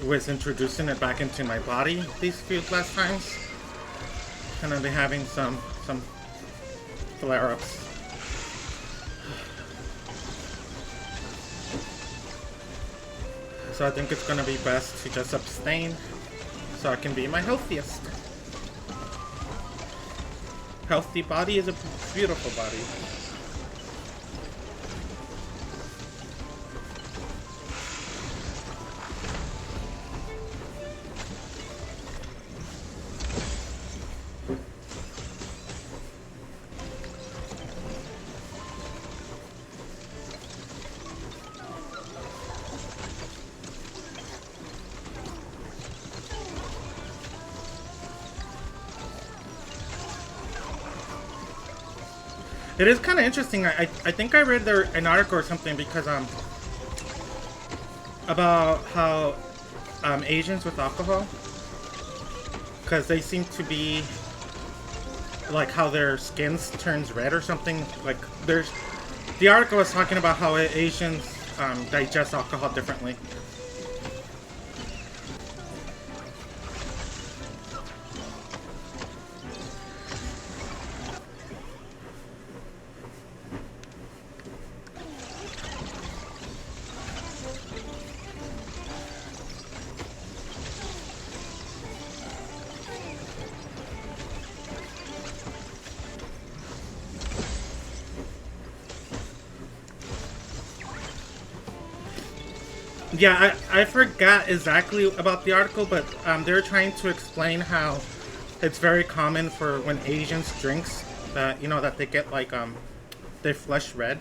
with introducing it back into my body these few last times. And I've been having some flare-ups. So I think it's gonna be best to just abstain so I can be my healthiest. Healthy body is a beautiful body. It is kind of interesting. I think I read there an article or something because about how Asians with alcohol, because they seem to be like how their skin turns red or something. Like the article was talking about how Asians digest alcohol differently. Yeah, I forgot exactly about the article, but they're trying to explain how it's very common for when Asians drinks that that they get like their flesh red,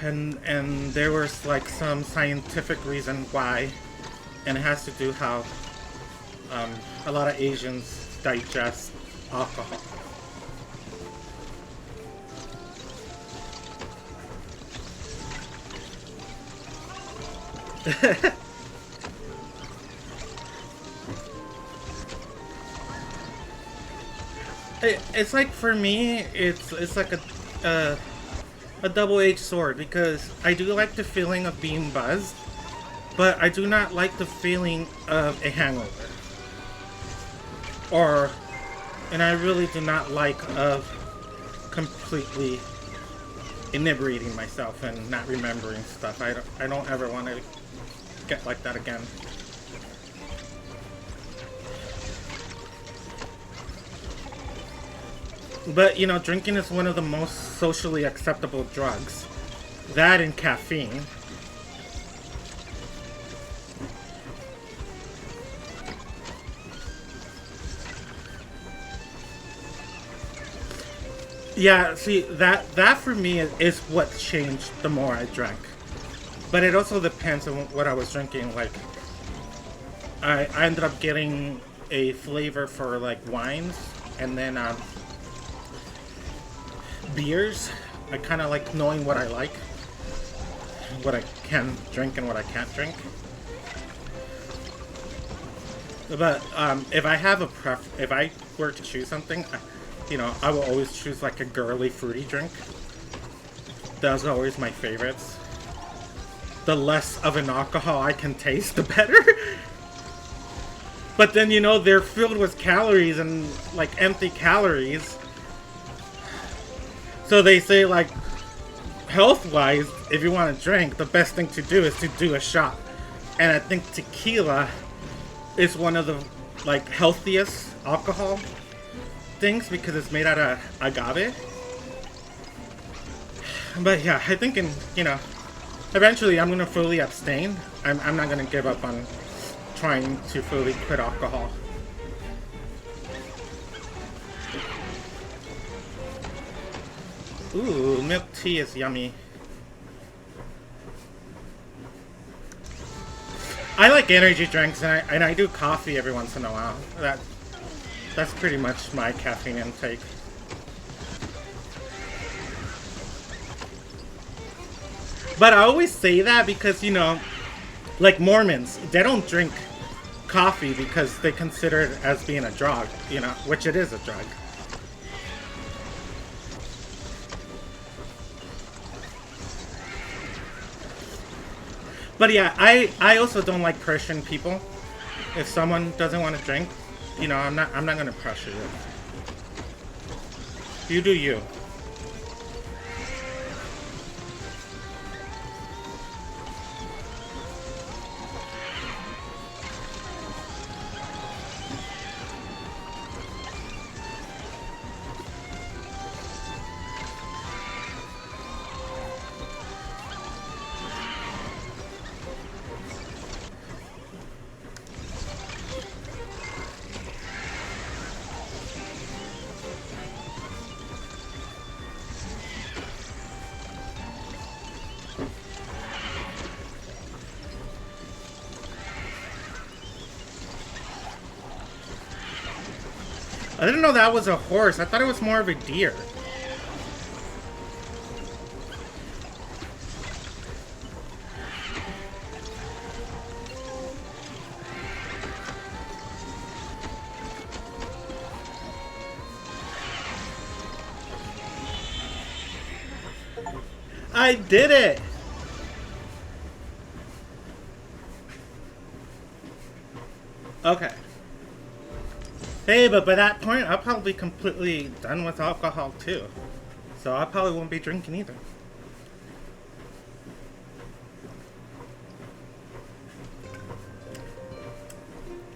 and there was like some scientific reason why, and it has to do how a lot of Asians digest alcohol. It's like for me, it's like a double-edged sword because I do like the feeling of being buzzed, but I do not like the feeling of a hangover. And I really do not like of completely inebriating myself and not remembering stuff. I don't ever want to get like that again. But drinking is one of the most socially acceptable drugs. That and caffeine. Yeah, see, that for me is what changed the more I drank. But it also depends on what I was drinking. Like, I ended up getting a flavor for like wines, and then beers. I kind of like knowing what I like, what I can drink and what I can't drink. But if I have if I were to choose something, I will always choose like a girly fruity drink. Those are always my favorites. The less of an alcohol I can taste, the better. But then they're filled with calories and like empty calories. So they say, like, health-wise, if you want to drink, the best thing to do is to do a shot. And I think tequila is one of the, like, healthiest alcohol things because it's made out of agave. But yeah, I think eventually I'm going to fully abstain. I'm not going to give up on trying to fully quit alcohol. Ooh, milk tea is yummy. I like energy drinks, and I do coffee every once in a while. That's pretty much my caffeine intake. But I always say that because, you know, like Mormons, they don't drink coffee because they consider it as being a drug, you know, which it is a drug. But yeah, I also don't like pressuring people. If someone doesn't want to drink, you know, I'm not gonna pressure you. You do you. I didn't know that was a horse. I thought it was more of a deer. I did it! Okay. Hey, but by that point, I'll probably be completely done with alcohol too. So I probably won't be drinking either.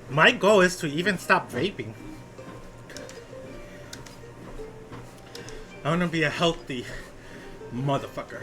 My goal is to even stop vaping. I want to be a healthy motherfucker.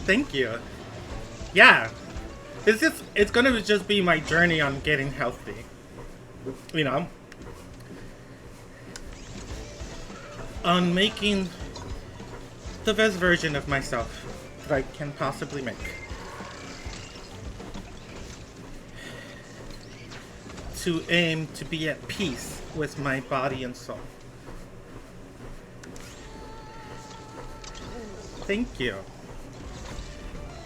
Thank you. Yeah. It's gonna just be my journey on getting healthy. You know? On making the best version of myself that I can possibly make. To aim to be at peace with my body and soul. Thank you.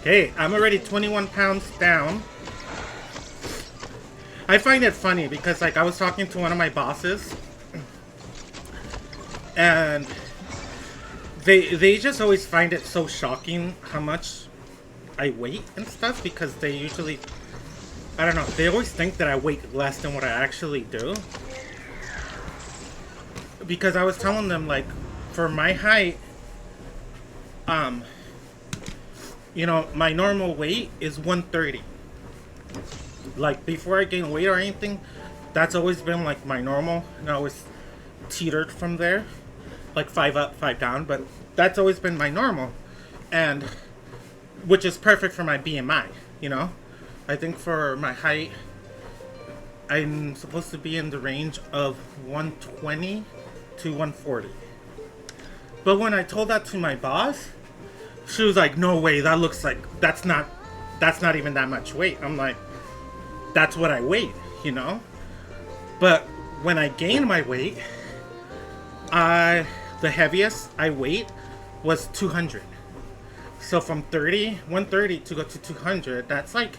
Okay, I'm already 21 pounds down. I find it funny because, like, I was talking to one of my bosses, and they just always find it so shocking how much I weigh and stuff, because they usually, I don't know, they always think that I weigh less than what I actually do. Because I was telling them, like, for my height, you know, my normal weight is 130. Like, before I gain weight or anything, that's always been, like, my normal. And I always teetered from there. Like, 5 up, 5 down. But that's always been my normal. And, which is perfect for my BMI, you know? I think for my height, I'm supposed to be in the range of 120 to 140. But when I told that to my boss, she was like, "No way, that looks like that's not even that much weight." I'm like, "That's what I weighed, you know." But when I gained my weight, the heaviest I weighed was 200. So from 130 to go to 200, that's like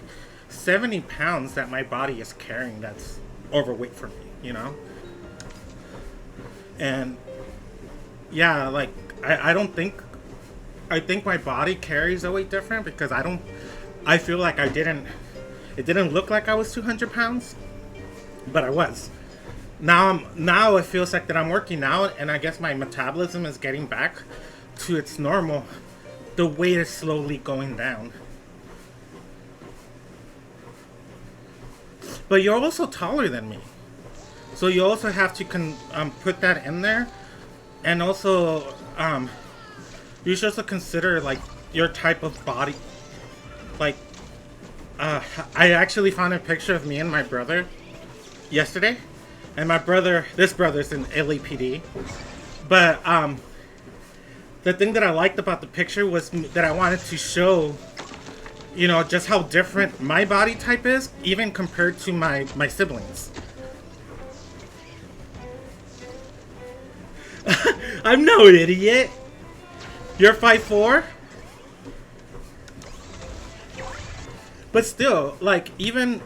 70 pounds that my body is carrying. That's overweight for me, you know. And yeah, like I don't think I think my body carries the weight different because I feel like it didn't look like I was 200 pounds, but I was. Now it feels like that I'm working out, and I guess my metabolism is getting back to its normal. The weight is slowly going down. But you're also taller than me, so you also have to put that in there, and also you should also consider like your type of body. Like, I actually found a picture of me and my brother yesterday, and this brother's in LAPD, but the thing that I liked about the picture was that I wanted to show, you know, just how different my body type is, even compared to my siblings. I'm no idiot. You're 5'4"? But still, like, even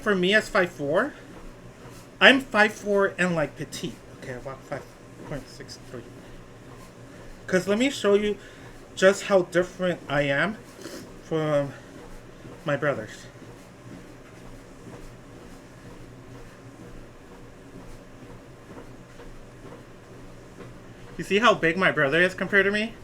for me as 5'4", I'm 5'4" and like petite. Okay, about 5.63. Because let me show you just how different I am from my brothers. You see how big my brother is compared to me?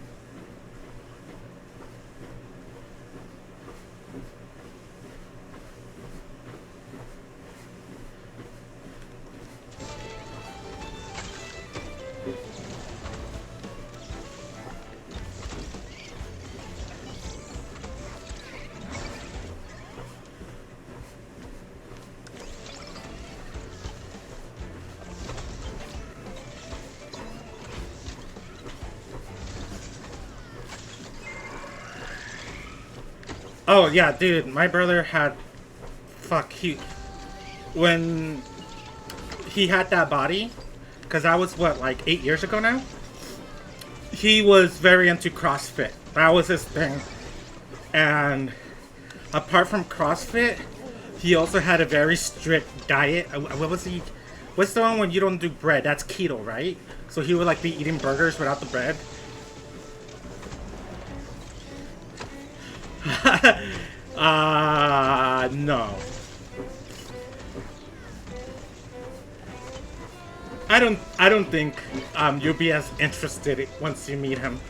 Oh yeah, dude, my brother had, when he had that body, because that was what, like 8 years ago now. He was very into CrossFit. That was his thing, and apart from CrossFit, he also had a very strict diet. What was he? What's the one when you don't do bread? That's keto, right? So he would like be eating burgers without the bread. No. I don't think you'll be as interested once you meet him.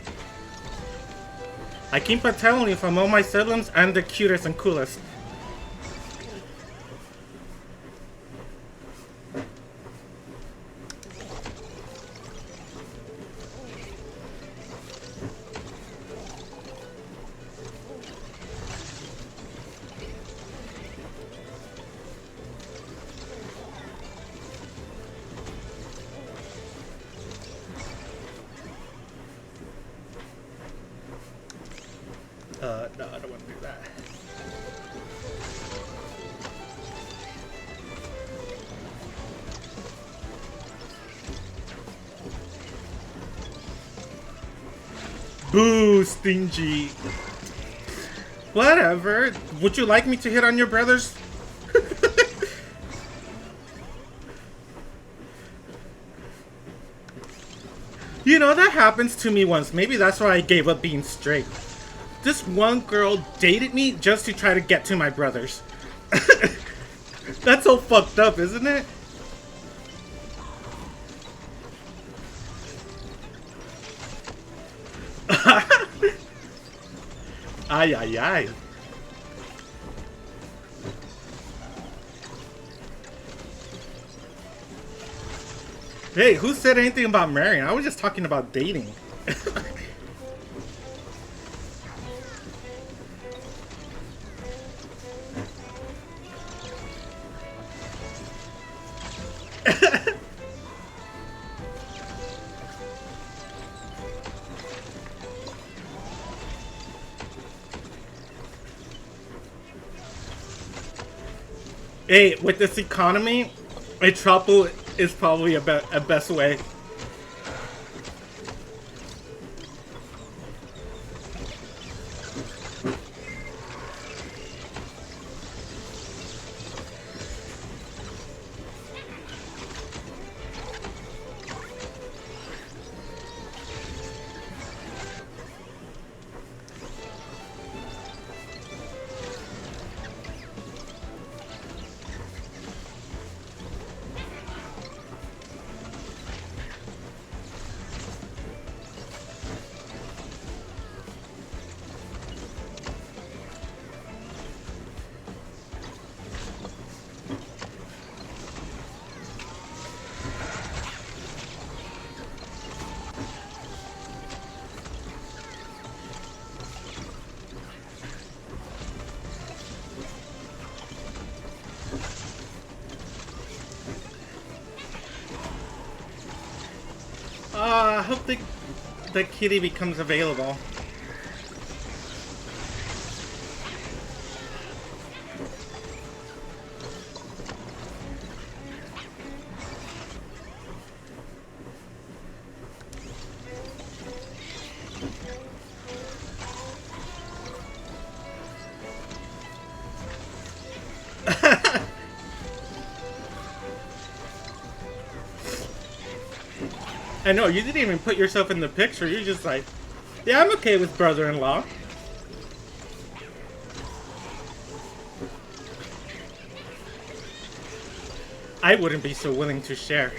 I keep on telling you, from all my siblings, I'm the cutest and coolest. No, I don't want to do that. Boo, stingy. Whatever. Would you like me to hit on your brothers? You know, that happens to me once. Maybe that's why I gave up being straight. This one girl dated me just to try to get to my brothers. That's so fucked up, isn't it? Ay, ay, ay. Hey, who said anything about marrying? I was just talking about dating. Hey, with this economy, a trouble is probably a best way. I hope the kitty becomes available. I know, you didn't even put yourself in the picture. You're just like, yeah, I'm okay with brother-in-law. I wouldn't be so willing to share.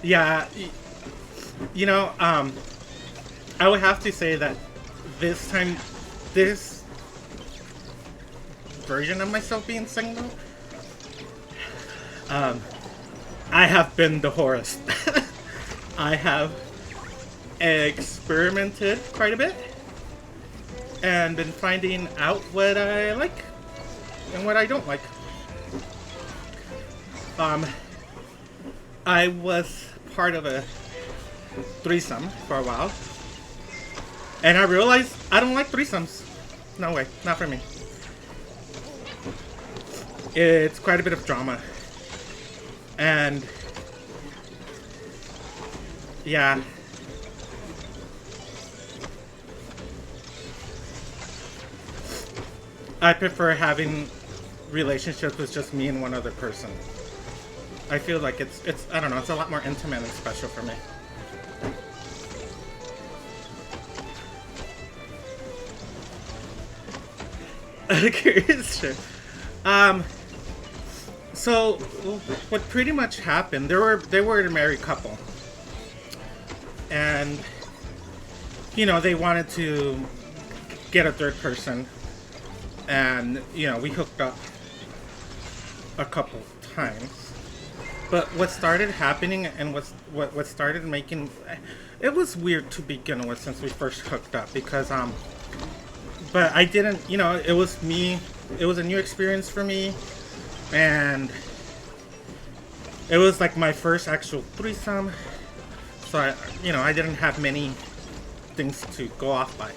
Yeah, you know, I would have to say that this time, this version of myself being single, I have been the Horus. I have experimented quite a bit and been finding out what I like and what I don't like. I was part of a threesome for a while, and I realized I don't like threesomes. No way, not for me. It's quite a bit of drama, and yeah. I prefer having relationships with just me and one other person. I feel like it's I don't know, it's a lot more intimate and special for me. Curious. Sure. So what pretty much happened? They were a married couple, and you know they wanted to get a third person, and you know we hooked up a couple times. But what started happening and what started making it was weird to begin with since we first hooked up because but I didn't, you know, it was me, it was a new experience for me, and it was like my first actual threesome, so I didn't have many things to go off by.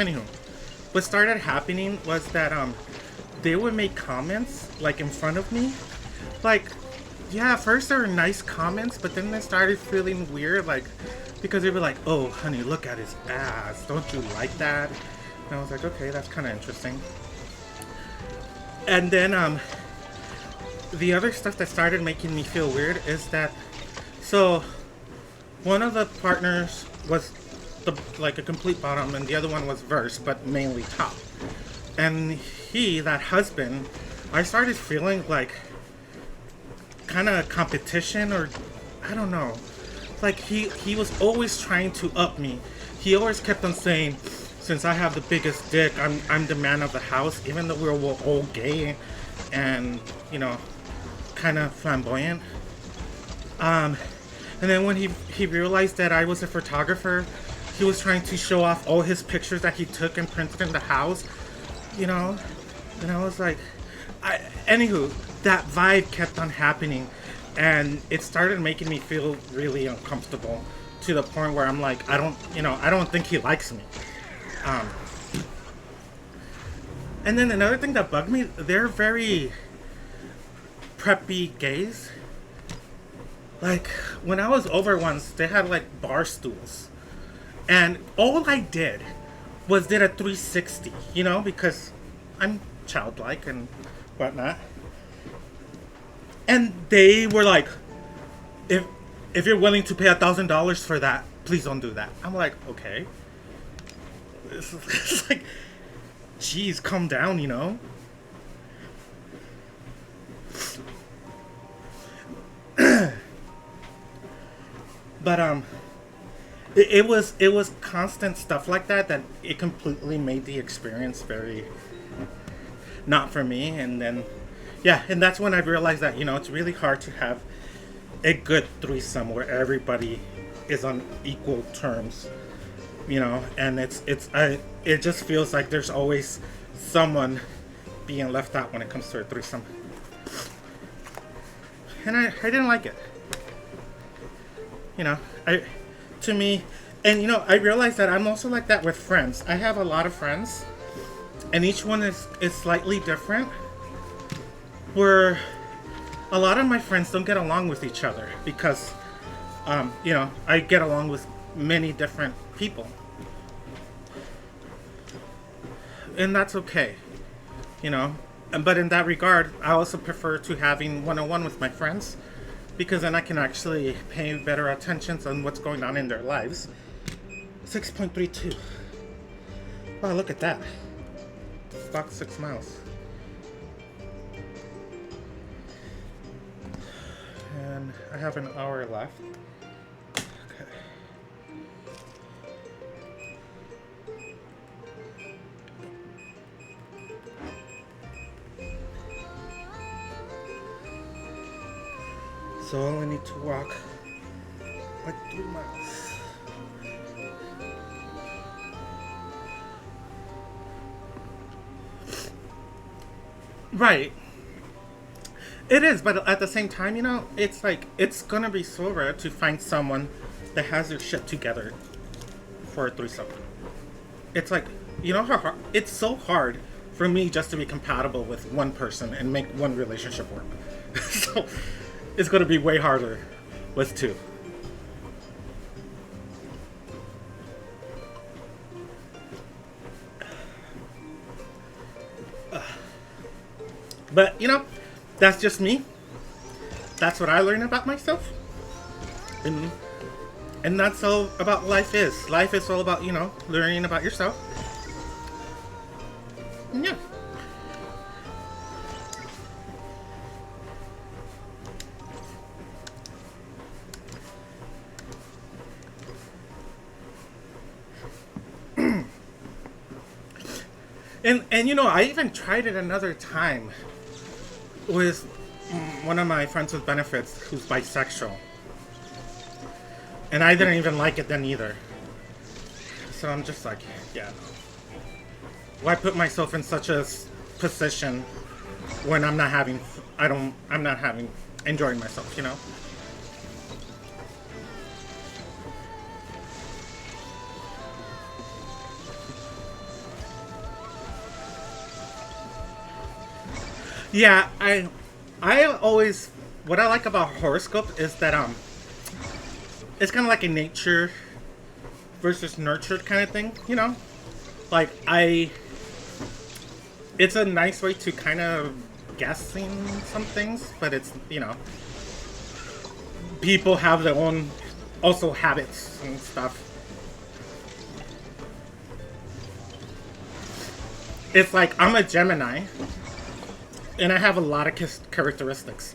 Anywho, what started happening was that they would make comments like in front of me, like, yeah, at first they were nice comments, but then they started feeling weird, like, because they were like, oh, honey, look at his ass. Don't you like that? And I was like, okay, that's kind of interesting. And then, the other stuff that started making me feel weird is that, so, one of the partners was like a complete bottom, and the other one was verse, but mainly top. And that husband, I started feeling like kind of competition, or I don't know. Like he was always trying to up me. He always kept on saying, since I have the biggest dick, I'm the man of the house, even though we're all gay and kind of flamboyant. And then when he realized that I was a photographer, he was trying to show off all his pictures that he took and printed in the house, And I was like, anywho, that vibe kept on happening, and it started making me feel really uncomfortable to the point where I'm like, I don't think he likes me. And then another thing that bugged me, they're very preppy gays. Like, when I was over once, they had like bar stools. And all I did was did a 360, because I'm childlike and whatnot. And they were like, if you're willing to pay $1,000 for that, please don't do that. I'm like, okay. It's like, geez, calm down, But it was constant stuff like that it completely made the experience very not for me. And then and that's when I realized that it's really hard to have a good threesome where everybody is on equal terms, and it just feels like there's always someone being left out when it comes to a threesome, and I didn't like it. To me, and I realized that I'm also like that with friends. I have a lot of friends, and each one is slightly different. Where a lot of my friends don't get along with each other because, I get along with many different people, and that's okay, But in that regard, I also prefer to having one-on-one with my friends, because then I can actually pay better attention on what's going on in their lives. 6.32. Wow, look at that. It's about 6 miles. And I have an hour left. Okay. So I only need to walk like 3 miles. Right. It is, but at the same time, it's like, it's gonna be so rare to find someone that has their shit together for a threesome. It's like, how hard, it's so hard for me just to be compatible with one person and make one relationship work. So it's gonna be way harder with two. But that's just me. That's what I learned about myself. And that's all about life is. Life is all about, learning about yourself. Yeah. And I even tried it another time with one of my friends with benefits who's bisexual. And I didn't even like it then either. So I'm just like, yeah. Why put myself in such a position when I'm not enjoying myself, Yeah, I always, what I like about horoscope is that it's kind of like a nature versus nurtured kind of thing, Like it's a nice way to kind of guessing some things, but it's, people have their own also habits and stuff. It's like I'm a Gemini, and I have a lot of characteristics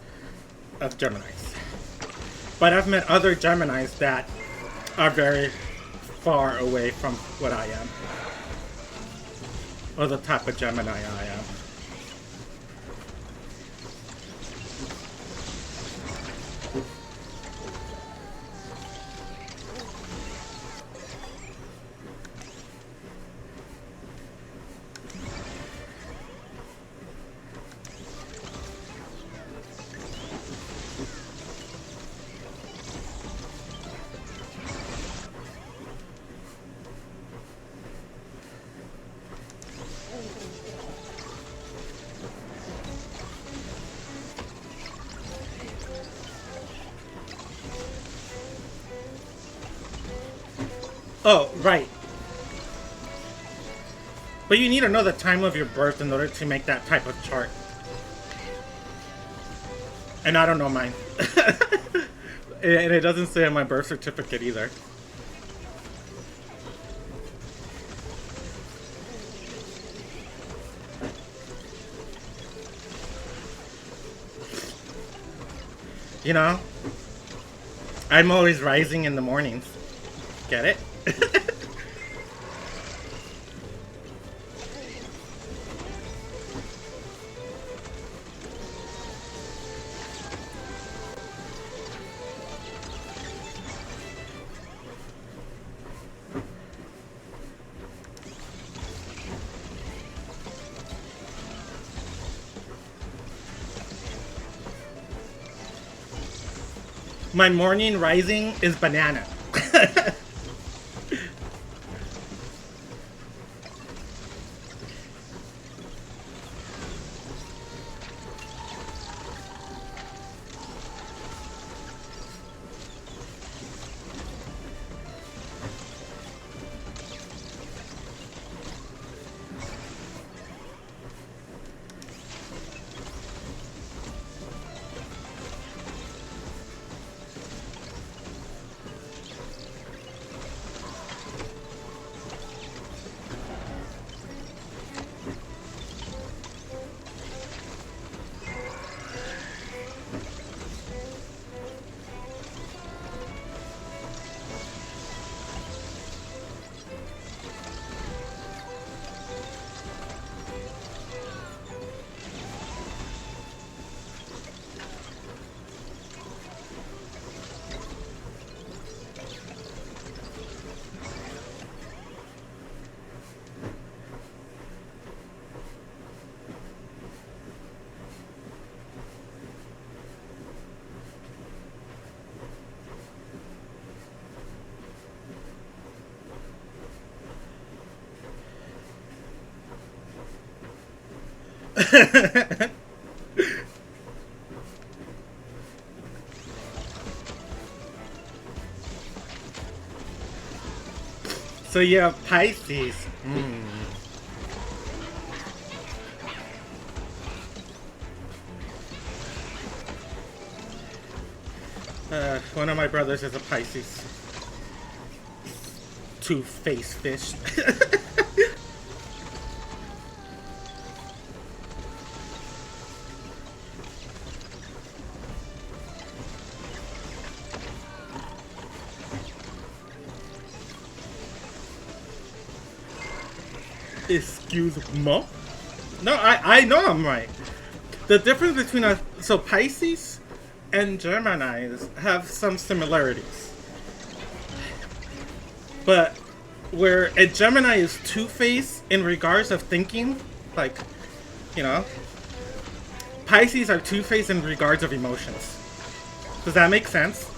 of Geminis. But I've met other Geminis that are very far away from what I am, or the type of Gemini I am. Oh, right. But you need to know the time of your birth in order to make that type of chart. And I don't know mine. And it doesn't say on my birth certificate either. You know, I'm always rising in the mornings. Get it? My morning rising is banana. So yeah, Pisces. One of my brothers is a Pisces. Two-faced fish. Excuse me? No, I know I'm right. The difference between us, so Pisces and Geminis have some similarities. But where a Gemini is two-faced in regards of thinking, like, you know, Pisces are two-faced in regards of emotions. Does that make sense?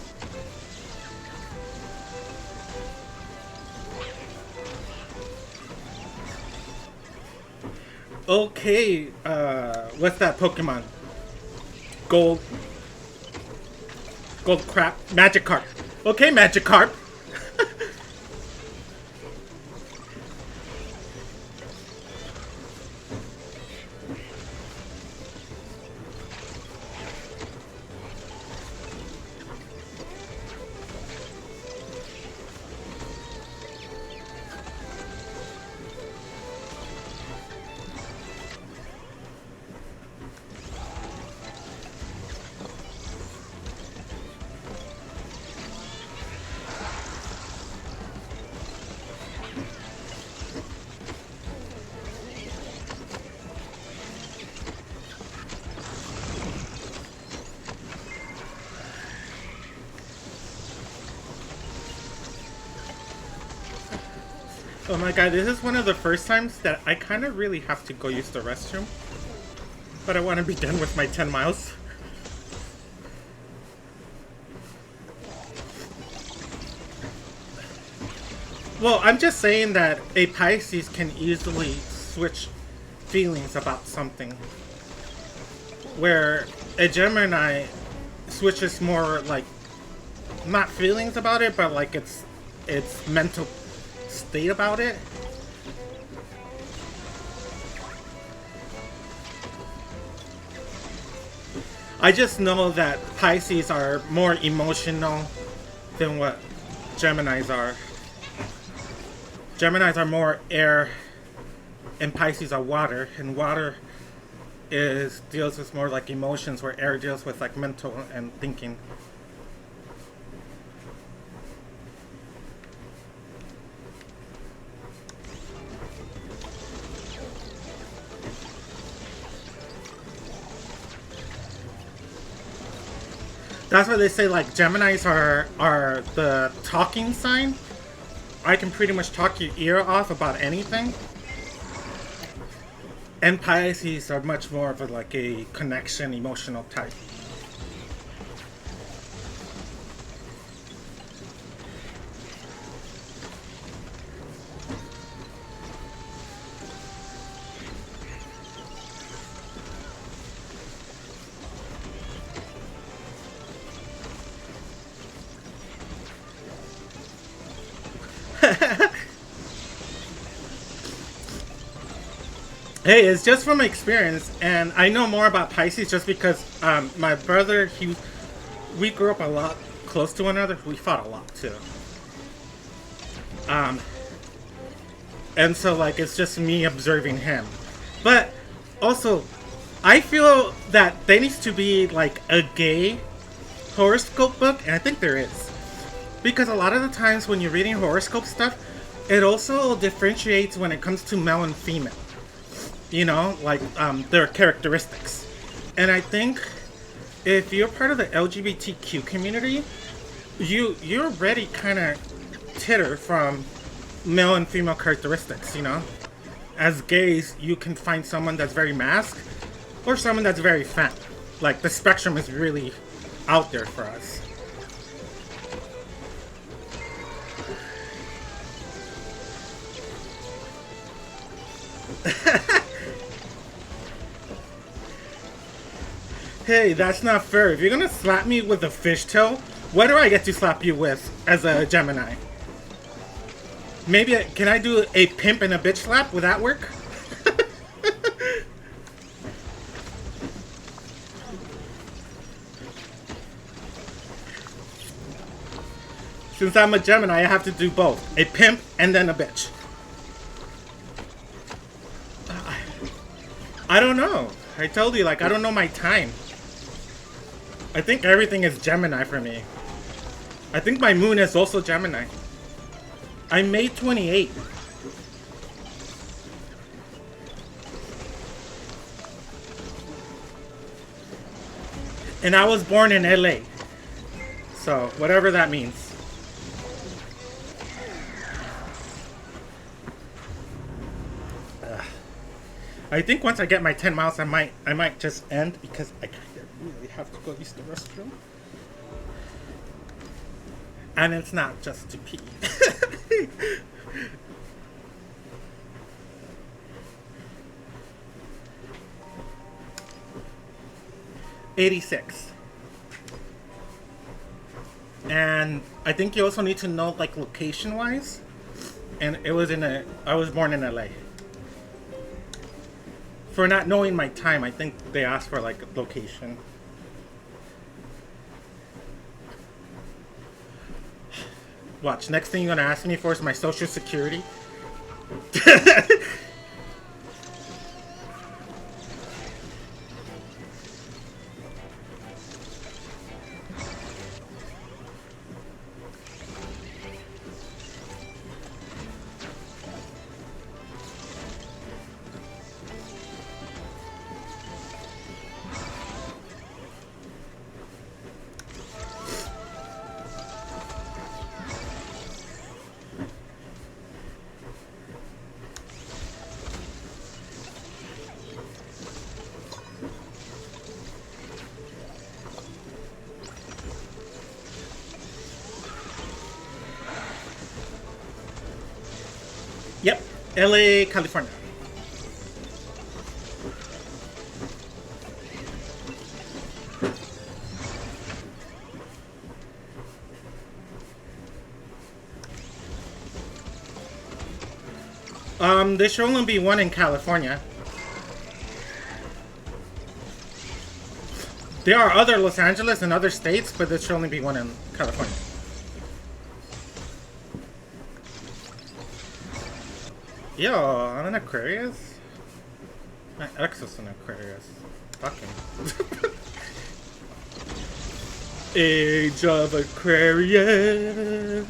Okay, what's that Pokemon? Gold crap. Magikarp. Okay, Magikarp. Oh my god, this is one of the first times that I kind of really have to go use the restroom. But I want to be done with my 10 miles. Well, I'm just saying that a Pisces can easily switch feelings about something. Where a Gemini switches more like, not feelings about it, but like its mental state about it. I just know that Pisces are more emotional than what Geminis are. Geminis are more air, and Pisces are water, and water deals with more like emotions, where air deals with like mental and thinking. That's why they say like Geminis are the talking sign. I can pretty much talk your ear off about anything. And Pisces are much more of like a connection, emotional type. Hey, it's just from experience, and I know more about Pisces just because my brother, we grew up a lot close to one another. We fought a lot too. And so like it's just me observing him. But also, I feel that there needs to be like a gay horoscope book, and I think there is. Because a lot of the times when you're reading horoscope stuff, it also differentiates when it comes to male and female. You know, like their characteristics. And I think if you're part of the LGBTQ community, you're already kind of titter from male and female characteristics, you know? As gays, you can find someone that's very masc or someone that's very femme. Like, the spectrum is really out there for us. Hey, that's not fair. If you're gonna slap me with a fishtail, what do I get to slap you with as a Gemini? Maybe, can I do a pimp and a bitch slap? Would that work? Since I'm a Gemini, I have to do both. A pimp and then a bitch. I don't know. I told you, like, I don't know my time. I think everything is Gemini for me. I think my moon is also Gemini. I'm May 28. And I was born in LA. So, whatever that means. I think once I get my 10 miles, I might just end because I really have to go use the restroom. And it's not just to pee. 86. And I think you also need to know like location wise. And I was born in LA. For not knowing my time, I think they asked for like location. Watch, next thing you're gonna ask me for is my social security. Yep, LA, California. There should only be one in California. There are other Los Angeles and other states, but there should only be one in California. Yo, I'm an Aquarius? My ex was an Aquarius. Fucking. Age of Aquarius.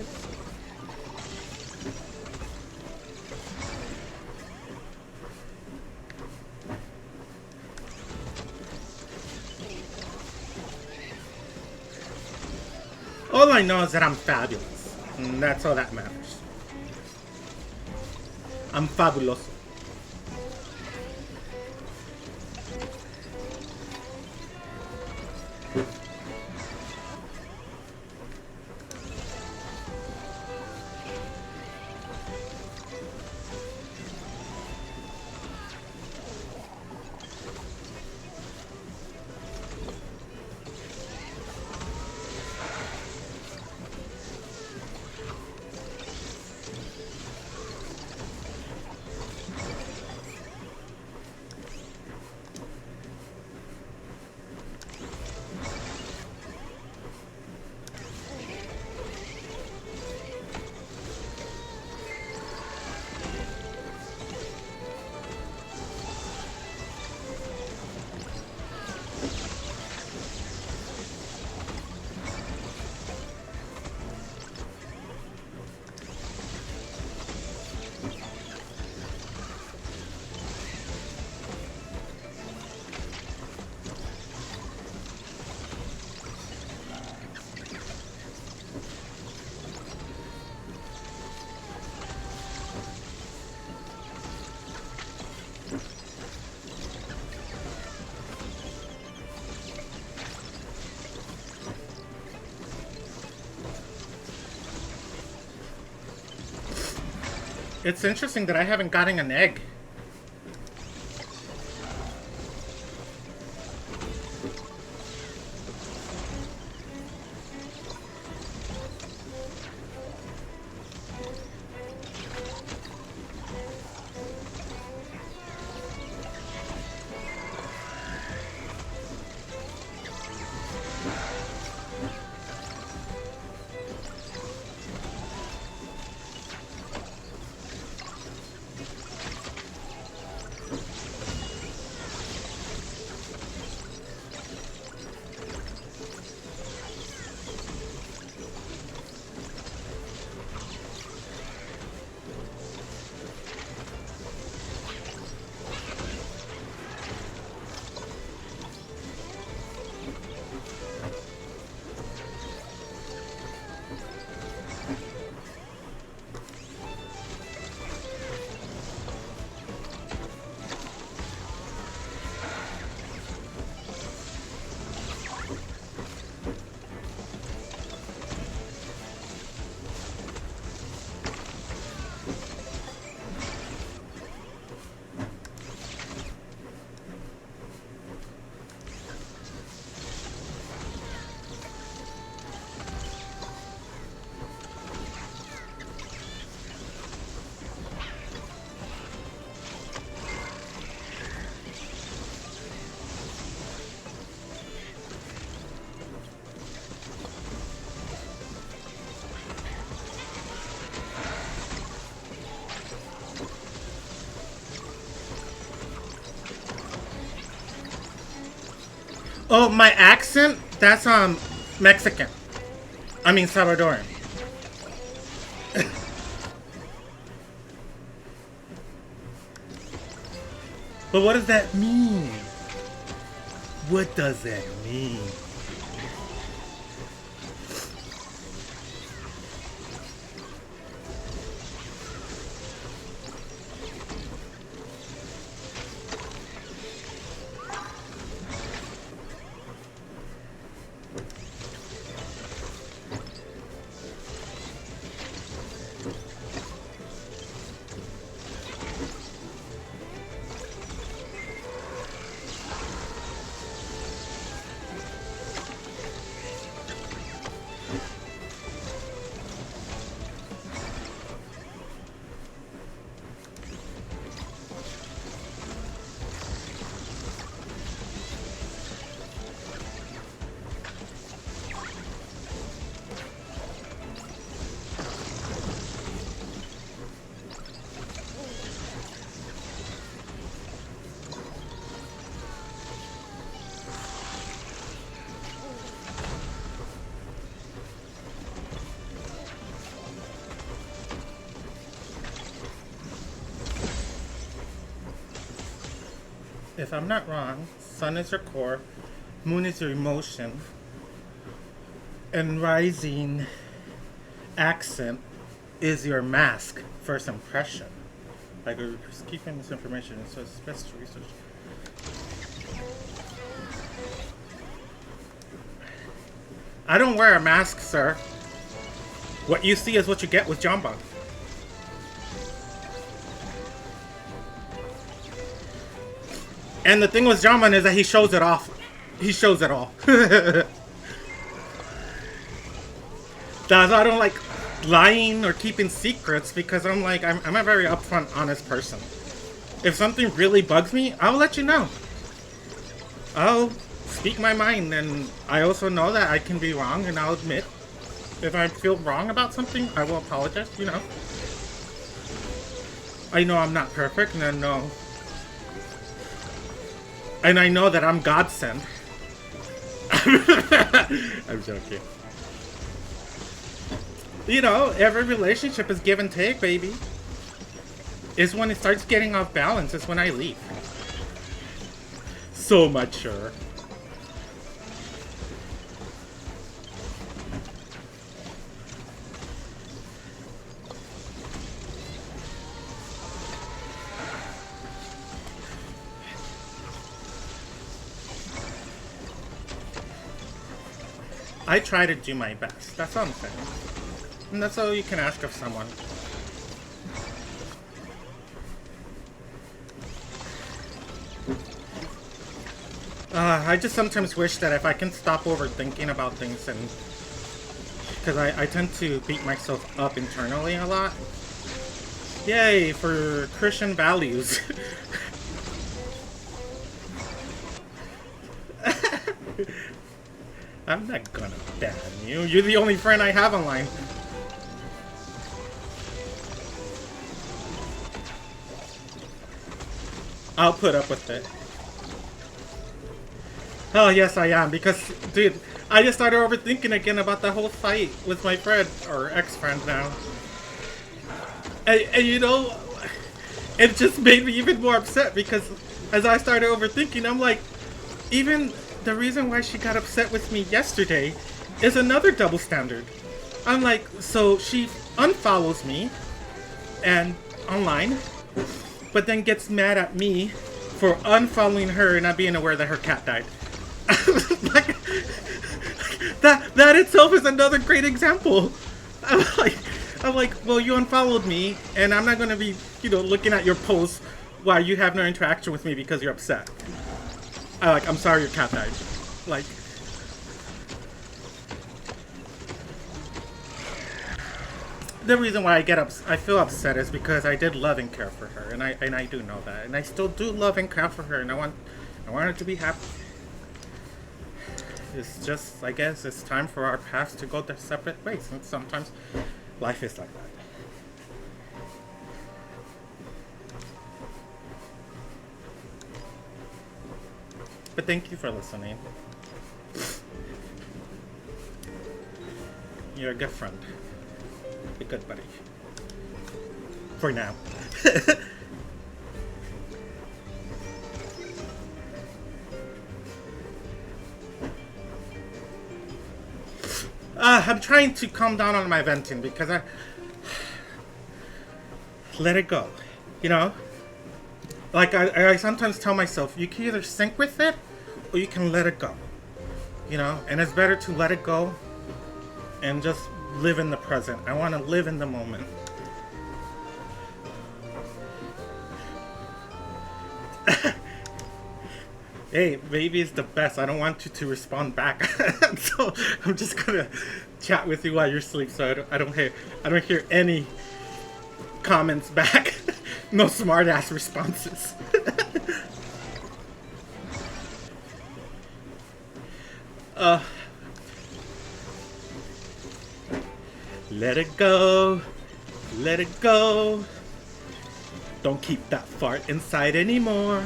All I know is that I'm fabulous. And that's all that matters. I'm fabuloso. It's interesting that I haven't gotten an egg. Oh, my accent? That's Mexican. I mean Salvadoran. But what does that mean? What does that mean? if I'm not wrong, sun is your core, moon is your emotion, and rising accent is your mask, first impression. Like we're keeping this information, so it's best to research. I don't wear a mask, sir. What you see is what you get with Jamba. And the thing with Jaman is that he shows it off. He shows it all. That's why I don't like lying or keeping secrets, because I'm like, I'm a very upfront, honest person. If something really bugs me, I'll let you know. I'll speak my mind, and I also know that I can be wrong, and I'll admit if I feel wrong about something, I will apologize, you know. I know I'm not perfect, and I know that I'm God sent. I'm joking. You know, every relationship is give and take, baby. It's when it starts getting off balance, it's when I leave. So mature. I try to do my best. That's all I'm saying. And that's all you can ask of someone. I just sometimes wish that if I can stop overthinking about things, and because I tend to beat myself up internally a lot. Yay for Christian values. I'm not gonna ban you. You're the only friend I have online. I'll put up with it. Oh, yes, I am. Because, dude, I just started overthinking again about the whole fight with my friend, or ex-friend now. And you know, it just made me even more upset, because as I started overthinking, I'm like, even the reason why she got upset with me yesterday is another double standard. I'm like, so she unfollows me and online, but then gets mad at me for unfollowing her and not being aware that her cat died. Like, that itself is another great example. I'm like, well, you unfollowed me, and I'm not gonna be, you know, looking at your posts while you have no interaction with me because you're upset. I'm sorry your cat died. Like, the reason why I feel upset is because I did love and care for her, and I do know that, and I still do love and care for her, and I want her to be happy. It's just, I guess, it's time for our paths to go their separate ways, and sometimes life is like that. But thank you for listening. You're a good friend. A good buddy. For now. I'm trying to calm down on my venting because I let it go. You know? Like, I sometimes tell myself, you can either sync with it, or you can let it go. You know? And it's better to let it go and just live in the present. I want to live in the moment. Hey, baby is the best. I don't want you to respond back. So I'm just gonna chat with you while you're asleep, so I don't hear any comments back. No smart ass responses. Let it go. Let it go. Don't keep that fart inside anymore.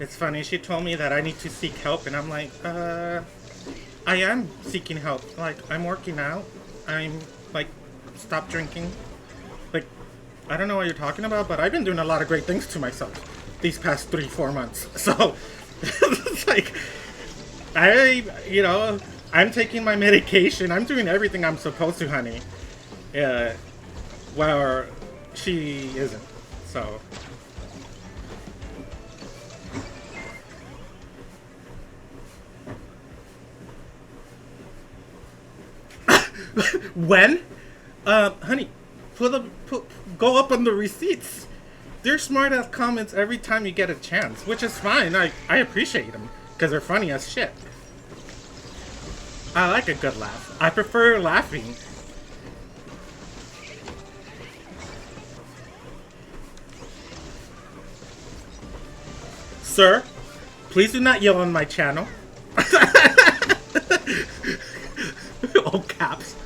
It's funny, she told me that I need to seek help, and I'm like, I am seeking help. Like, I'm working out. I'm, like, stop drinking. Like, I don't know what you're talking about, but I've been doing a lot of great things to myself these past 3-4 months. So, it's like, I'm taking my medication. I'm doing everything I'm supposed to, honey. Well, she isn't. So... When? Honey, go up on the receipts. They're smart ass comments every time you get a chance, which is fine. I appreciate them because they're funny as shit. I like a good laugh. I prefer laughing. Sir, please do not yell on my channel. All caps.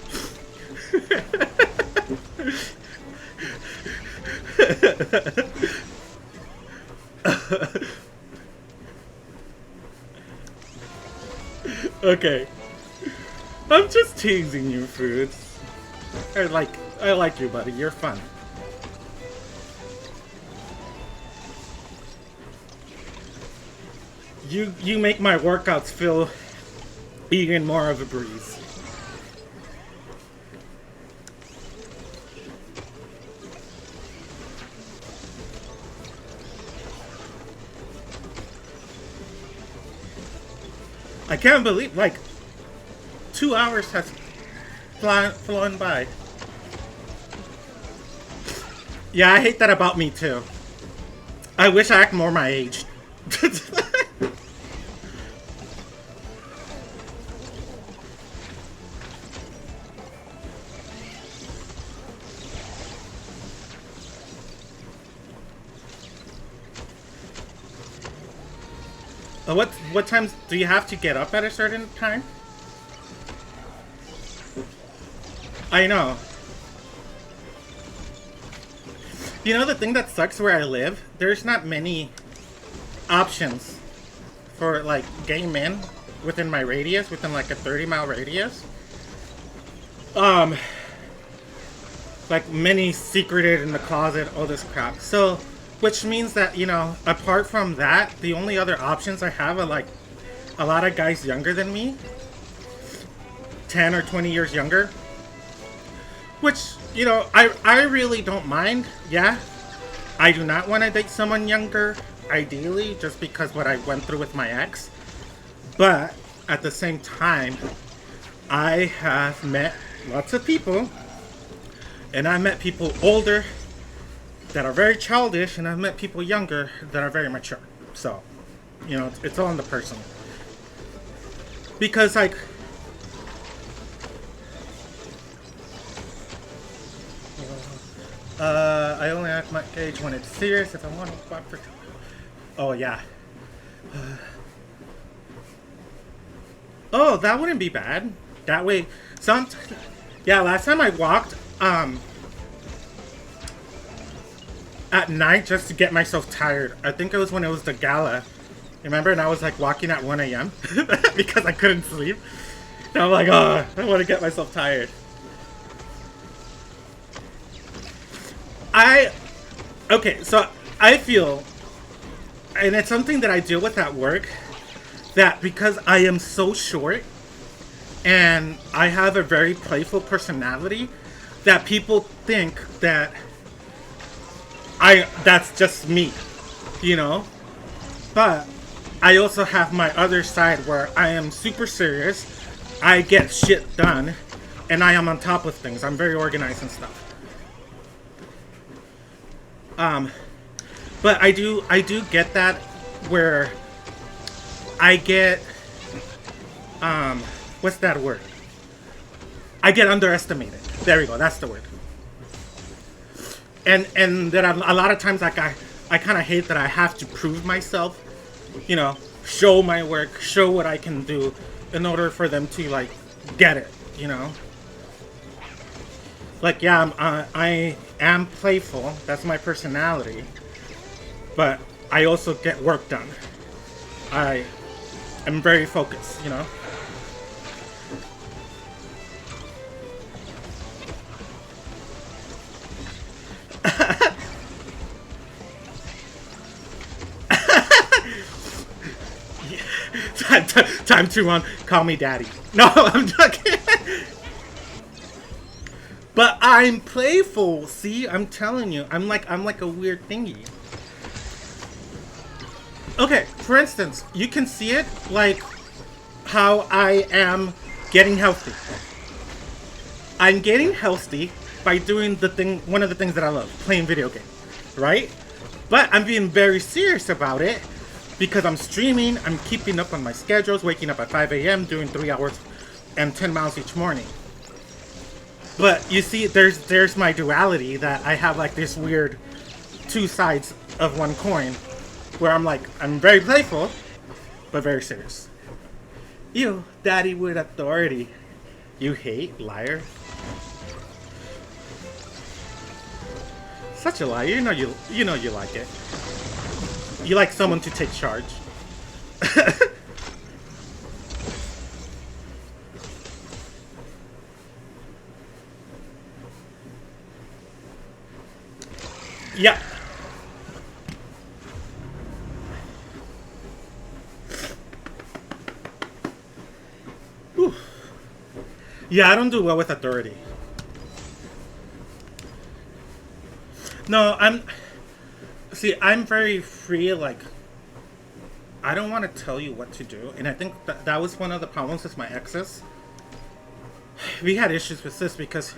Okay. I'm just teasing you, Foods. I like you, buddy. You're fun. You make my workouts feel even more of a breeze. I can't believe, like, 2 hours has flown by. Yeah, I hate that about me too. I wish I act more my age. What times do you have to get up at a certain time? I know. You know the thing that sucks where I live? There's not many options for like gay men within my radius, within like a 30-mile radius. Like many secreted in the closet, all this crap. So, which means that, you know, apart from that, the only other options I have are like a lot of guys younger than me, 10 or 20 years younger. Which, you know, I really don't mind. Yeah, I do not want to date someone younger, ideally, just because what I went through with my ex. But at the same time, I have met lots of people, and I met people older that are very childish, and I've met people younger that are very mature. So, you know, it's all in the person. Because, like, I only act my age when it's serious. If I want to walk for... Oh, yeah. Oh, that wouldn't be bad. That way, yeah, last time I walked, at night just to get myself tired. I think it was when it was the gala. Remember? And I was like walking at 1 a.m. because I couldn't sleep. And I'm like, oh, I want to get myself tired. Okay, so I feel, and it's something that I deal with at work, that because I am so short and I have a very playful personality, that people think that that's just me, you know? But I also have my other side where I am super serious, I get shit done, and I am on top of things. I'm very organized and stuff. But I do get that where I get, what's that word? I get underestimated. There we go, that's the word. And that a lot of times, like, I kind of hate that I have to prove myself, you know, show my work, show what I can do in order for them to, like, get it, you know? Like, yeah, I am playful, that's my personality, but I also get work done. I am very focused, you know? Time to call me daddy. No, I'm joking. But I'm playful. See, I'm telling you, I'm like a weird thingy. Okay, for instance, you can see it like how I am getting healthy. I'm getting healthy by doing the thing, one of the things that I love, playing video games, right? But I'm being very serious about it because I'm streaming, I'm keeping up on my schedules, waking up at 5 a.m., doing 3 hours and 10 miles each morning. But you see, there's my duality that I have like this weird two sides of one coin where I'm like, I'm very playful, but very serious. You, daddy with authority. You hate, liar. Such a liar. You know you like it. You like someone to take charge. Yeah. Whew. Yeah, I don't do well with authority. No, I'm very free, like, I don't want to tell you what to do, and I think that was one of the problems with my exes. We had issues with this because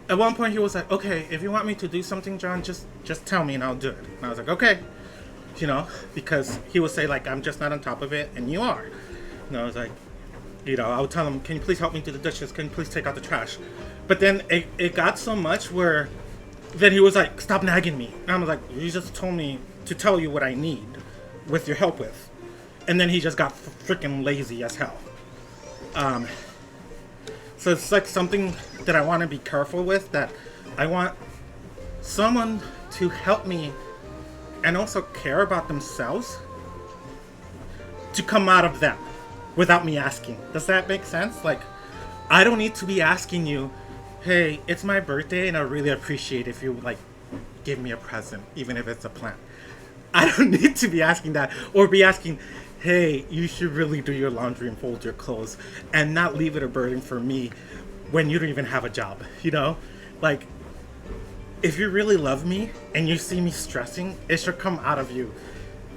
at one point he was like, okay, if you want me to do something, John, just tell me and I'll do it. And I was like, okay, you know, because he would say like, I'm just not on top of it, and you are. And I was like, you know, I would tell him, can you please help me do the dishes? Can you please take out the trash? But then it got so much where then he was like, stop nagging me. And I was like, you just told me to tell you what I need with your help with. And then he just got freaking lazy as hell. So it's like something that I want to be careful with, that I want someone to help me and also care about themselves to come out of them without me asking. Does that make sense? Like, I don't need to be asking you, hey, it's my birthday and I really appreciate if you like give me a present, even if it's a plant. I don't need to be asking that, or be asking, hey, you should really do your laundry and fold your clothes and not leave it a burden for me when you don't even have a job, you know? Like, if you really love me and you see me stressing, it should come out of you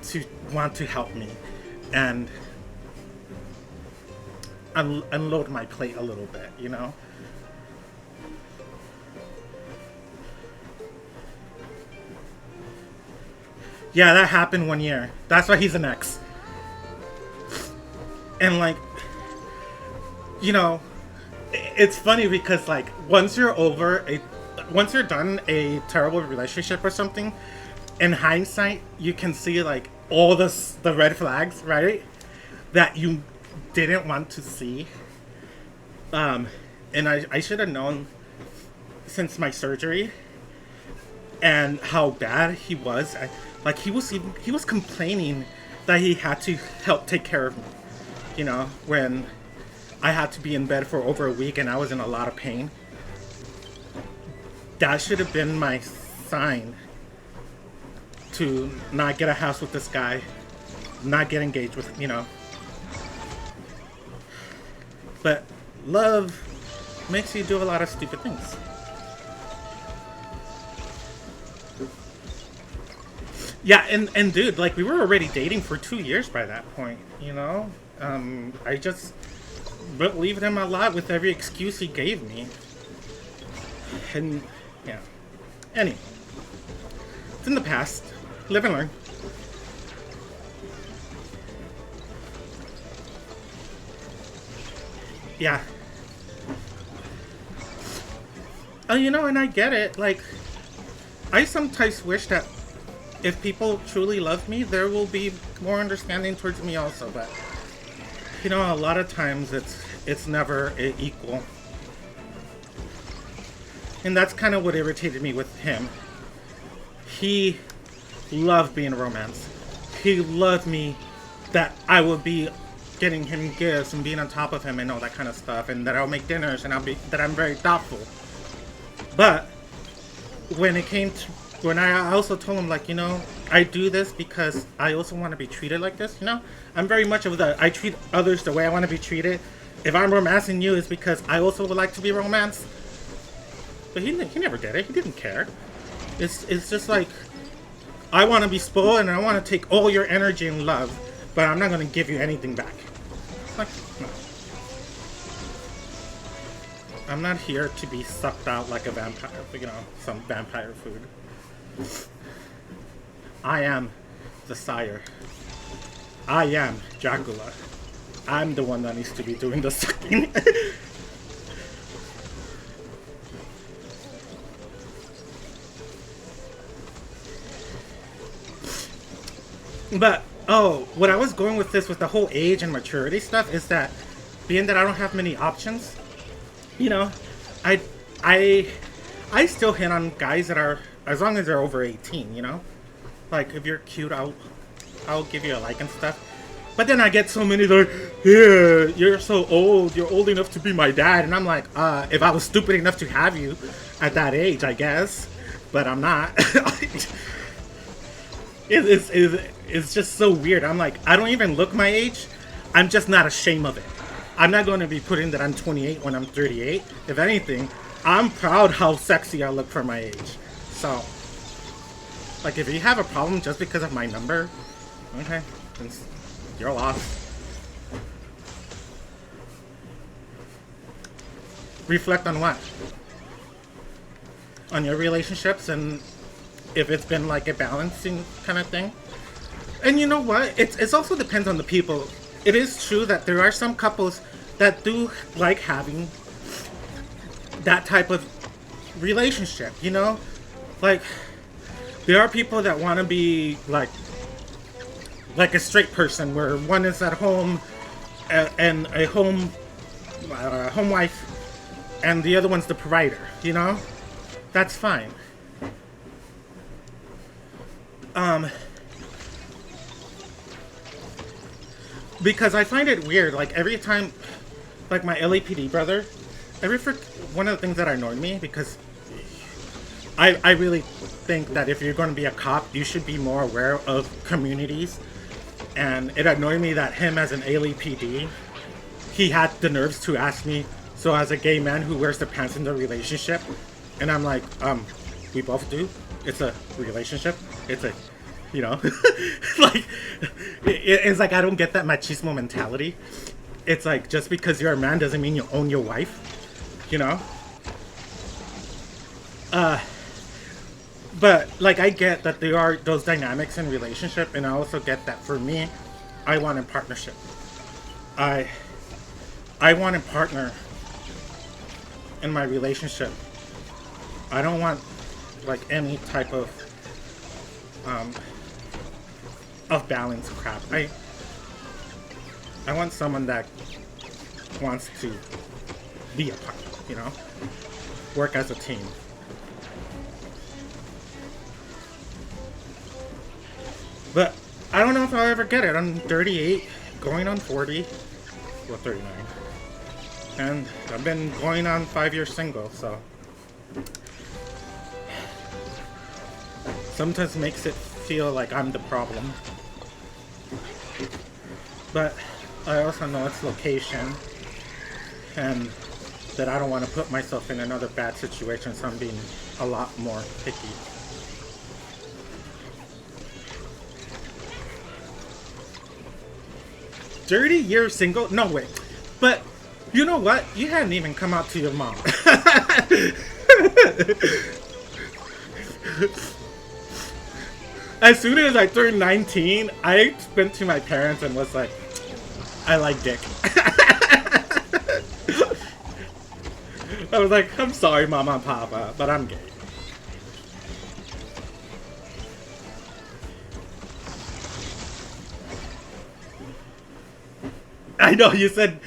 to want to help me and unload my plate a little bit, you know? Yeah, that happened 1 year. That's why he's an ex. And like, you know, it's funny because like once you're done a terrible relationship or something, in hindsight you can see like all the red flags, right? That you didn't want to see. And I should have known since my surgery and how bad he was. Like he was complaining that he had to help take care of me. You know, when I had to be in bed for over a week and I was in a lot of pain. That should have been my sign to not get a house with this guy, not get engaged with, you know. But love makes you do a lot of stupid things. Yeah, and dude, like we were already dating for 2 years by that point, you know? I just believed him a lot with every excuse he gave me. And, yeah. Anyway. It's in the past. Live and learn. Yeah. Oh, you know, and I get it. Like, I sometimes wish that if people truly love me, there will be more understanding towards me also, but you know, a lot of times it's never equal. And that's kind of what irritated me with him. He loved being a romance. He loved me that I will be getting him gifts and being on top of him and all that kind of stuff, and that I'll make dinners and that I'm very thoughtful. But when it came to when I also told him, like, I do this because I also want to be treated like this. I'm very much of the I treat others the way I want to be treated. If I'm romancing you, it's because I also would like to be romanced. But he never did it. He didn't care. It's just like, I want to be spoiled and I want to take all your energy and love, but I'm not going to give you anything back. Like, no. I'm not here to be sucked out like a vampire, some vampire food. I am the sire. I am Dracula. I'm the one that needs to be doing the sucking. But, what I was going with this, with the whole age and maturity stuff, is that being that I don't have many options, I still hit on guys that are, as long as they're over 18, Like, if you're cute, I'll give you a like and stuff. But then I get so many that are, yeah, you're so old, you're old enough to be my dad. And I'm like, if I was stupid enough to have you at that age, I guess. But I'm not. It's just so weird. I'm like, I don't even look my age. I'm just not ashamed of it. I'm not going to be putting that I'm 28 when I'm 38. If anything, I'm proud how sexy I look for my age. So, like, if you have a problem just because of my number, okay, then you're lost. Reflect on what? On your relationships, and if it's been like a balancing kind of thing. And you know what? It also depends on the people. It is true that there are some couples that do like having that type of relationship, Like, there are people that want to be like a straight person, where one is at home and a home wife, and the other one's the provider, That's fine. Because I find it weird, like, every time, like, my LAPD brother, one of the things that annoyed me, because I really think that if you're going to be a cop, you should be more aware of communities, and it annoyed me that him, as an LAPD, he had the nerves to ask me, so as a gay man who wears the pants in the relationship, and I'm like, we both do, it's a relationship, it's a, like, it's like, I don't get that machismo mentality. It's like, just because you're a man doesn't mean you own your wife, But, like, I get that there are those dynamics in relationship, and I also get that for me, I want a partnership. I want a partner in my relationship. I don't want, like, any type of balance crap. I want someone that wants to be a partner, Work as a team. But I don't know if I'll ever get it. I'm 38, going on 40, well, 39. And I've been going on 5 years single, so sometimes makes it feel like I'm the problem. But I also know it's location, and that I don't want to put myself in another bad situation, so I'm being a lot more picky. "30 years single? No way." But you know what? You hadn't even come out to your mom. As soon as I turned 19, I went to my parents and was like, I like dick. I was like, I'm sorry, Mama and Papa, but I'm gay. I know, you said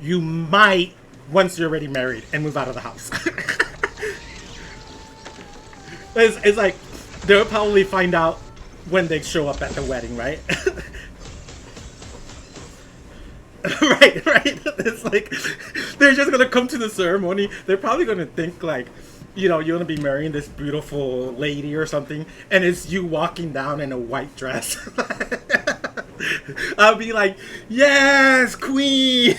you might, once you're already married, and move out of the house. It's like, they'll probably find out when they show up at the wedding, right? Right, right. It's like they're just gonna come to the ceremony. They're probably gonna think like, you're gonna be marrying this beautiful lady or something, and it's you walking down in a white dress. I'll be like, yes, queen.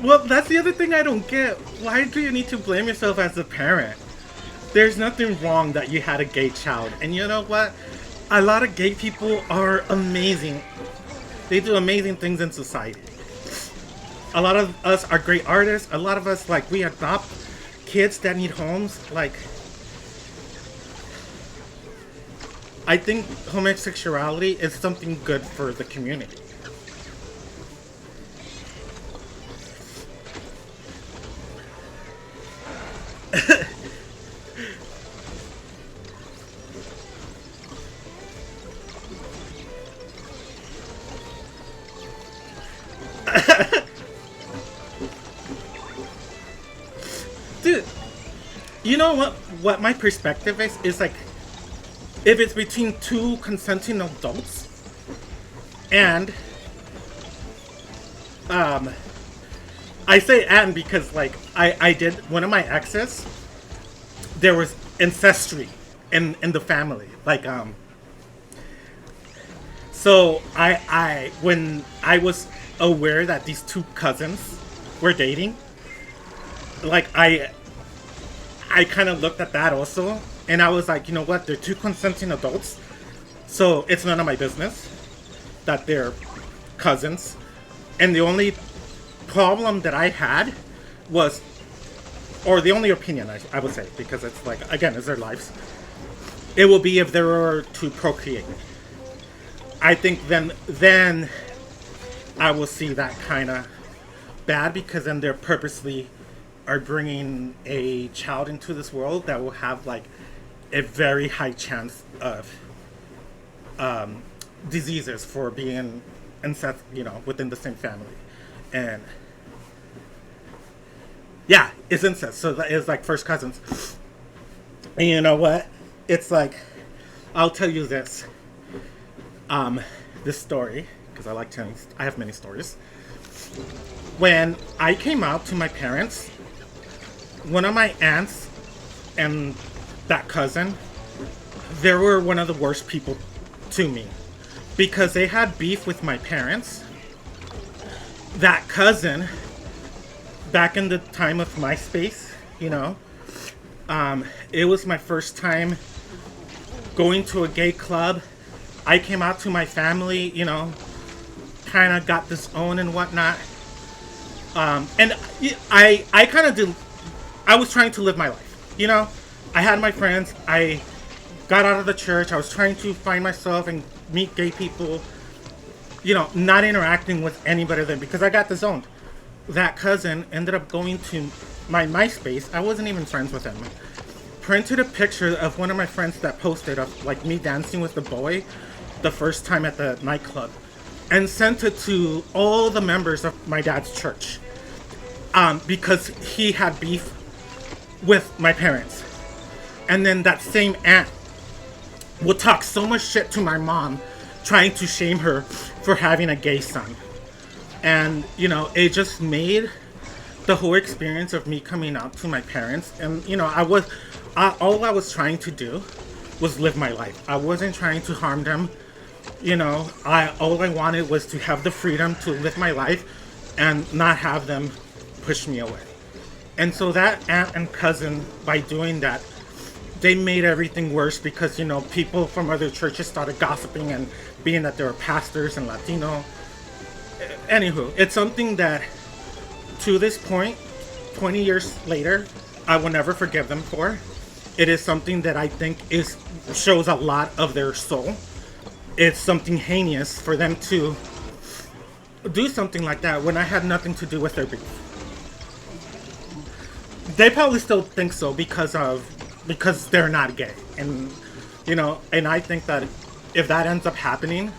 Well, that's the other thing I don't get. Why do you need to blame yourself as a parent? There's nothing wrong that you had a gay child. And you know what? A lot of gay people are amazing. They do amazing things in society. A lot of us are great artists. A lot of us, like, we adopt kids that need homes. Like, I think homosexuality is something good for the community. Dude, you know what my perspective is like, if it's between two consenting adults and I say and because like I did one of my exes, there was ancestry in the family, like so I when I was aware that these two cousins were dating, like I kind of looked at that also, and I was like, you know what? They're two consenting adults, so it's none of my business that they're cousins. And the only problem that I had was, or the only opinion I would say, because it's like, again, it's their lives, it will be if they were to procreate. I think then I will see that kind of bad, because then they're purposely are bringing a child into this world that will have like a very high chance of diseases for being incest, within the same family. And yeah, it's incest, so that is like first cousins. And you know what? It's like, I'll tell you this story, because I have many stories. When I came out to my parents, one of my aunts and that cousin, they were one of the worst people to me, because they had beef with my parents. That cousin, back in the time of MySpace, it was my first time going to a gay club. I came out to my family, kind of got disowned and whatnot. And I kind of did. I was trying to live my life, I had my friends. I got out of the church. I was trying to find myself and meet gay people, not interacting with anybody then, because I got disowned. That cousin ended up going to my MySpace. I wasn't even friends with him. Printed a picture of one of my friends that posted of like me dancing with the boy the first time at the nightclub, and sent it to all the members of my dad's church, because he had beef with my parents. And then that same aunt would talk so much shit to my mom, trying to shame her for having a gay son. And it just made the whole experience of me coming out to my parents, and all I was trying to do was live my life. I wasn't trying to harm them. All I wanted was to have the freedom to live my life and not have them push me away. And so that aunt and cousin, by doing that, they made everything worse, because people from other churches started gossiping, and being that they were pastors and Latino. Anywho, it's something that to this point, 20 years later, I will never forgive them for. It is something that I think shows a lot of their soul. It's something heinous for them to do something like that when I had nothing to do with their beef. They probably still think so because they're not gay. And and I think that if that ends up happening,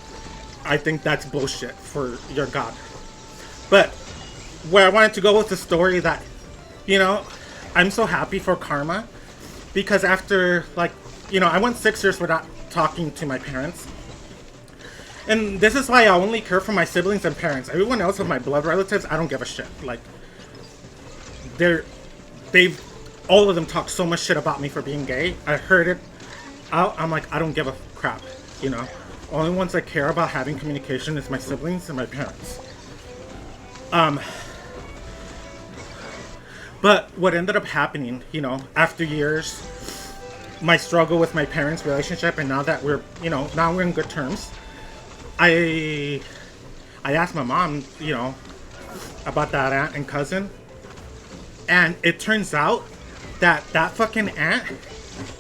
I think that's bullshit for your God. But where I wanted to go with the story, that I'm so happy for karma, because after, like, I went 6 years without talking to my parents. And this is why I only care for my siblings and parents. Everyone else of my blood relatives, I don't give a shit. Like, they've, all of them talk so much shit about me for being gay. I heard it out. I'm like, I don't give a crap, Only ones I care about having communication is my siblings and my parents. But what ended up happening, after years, my struggle with my parents' relationship, and now that now we're in good terms, I asked my mom, about that aunt and cousin, and it turns out that fucking aunt,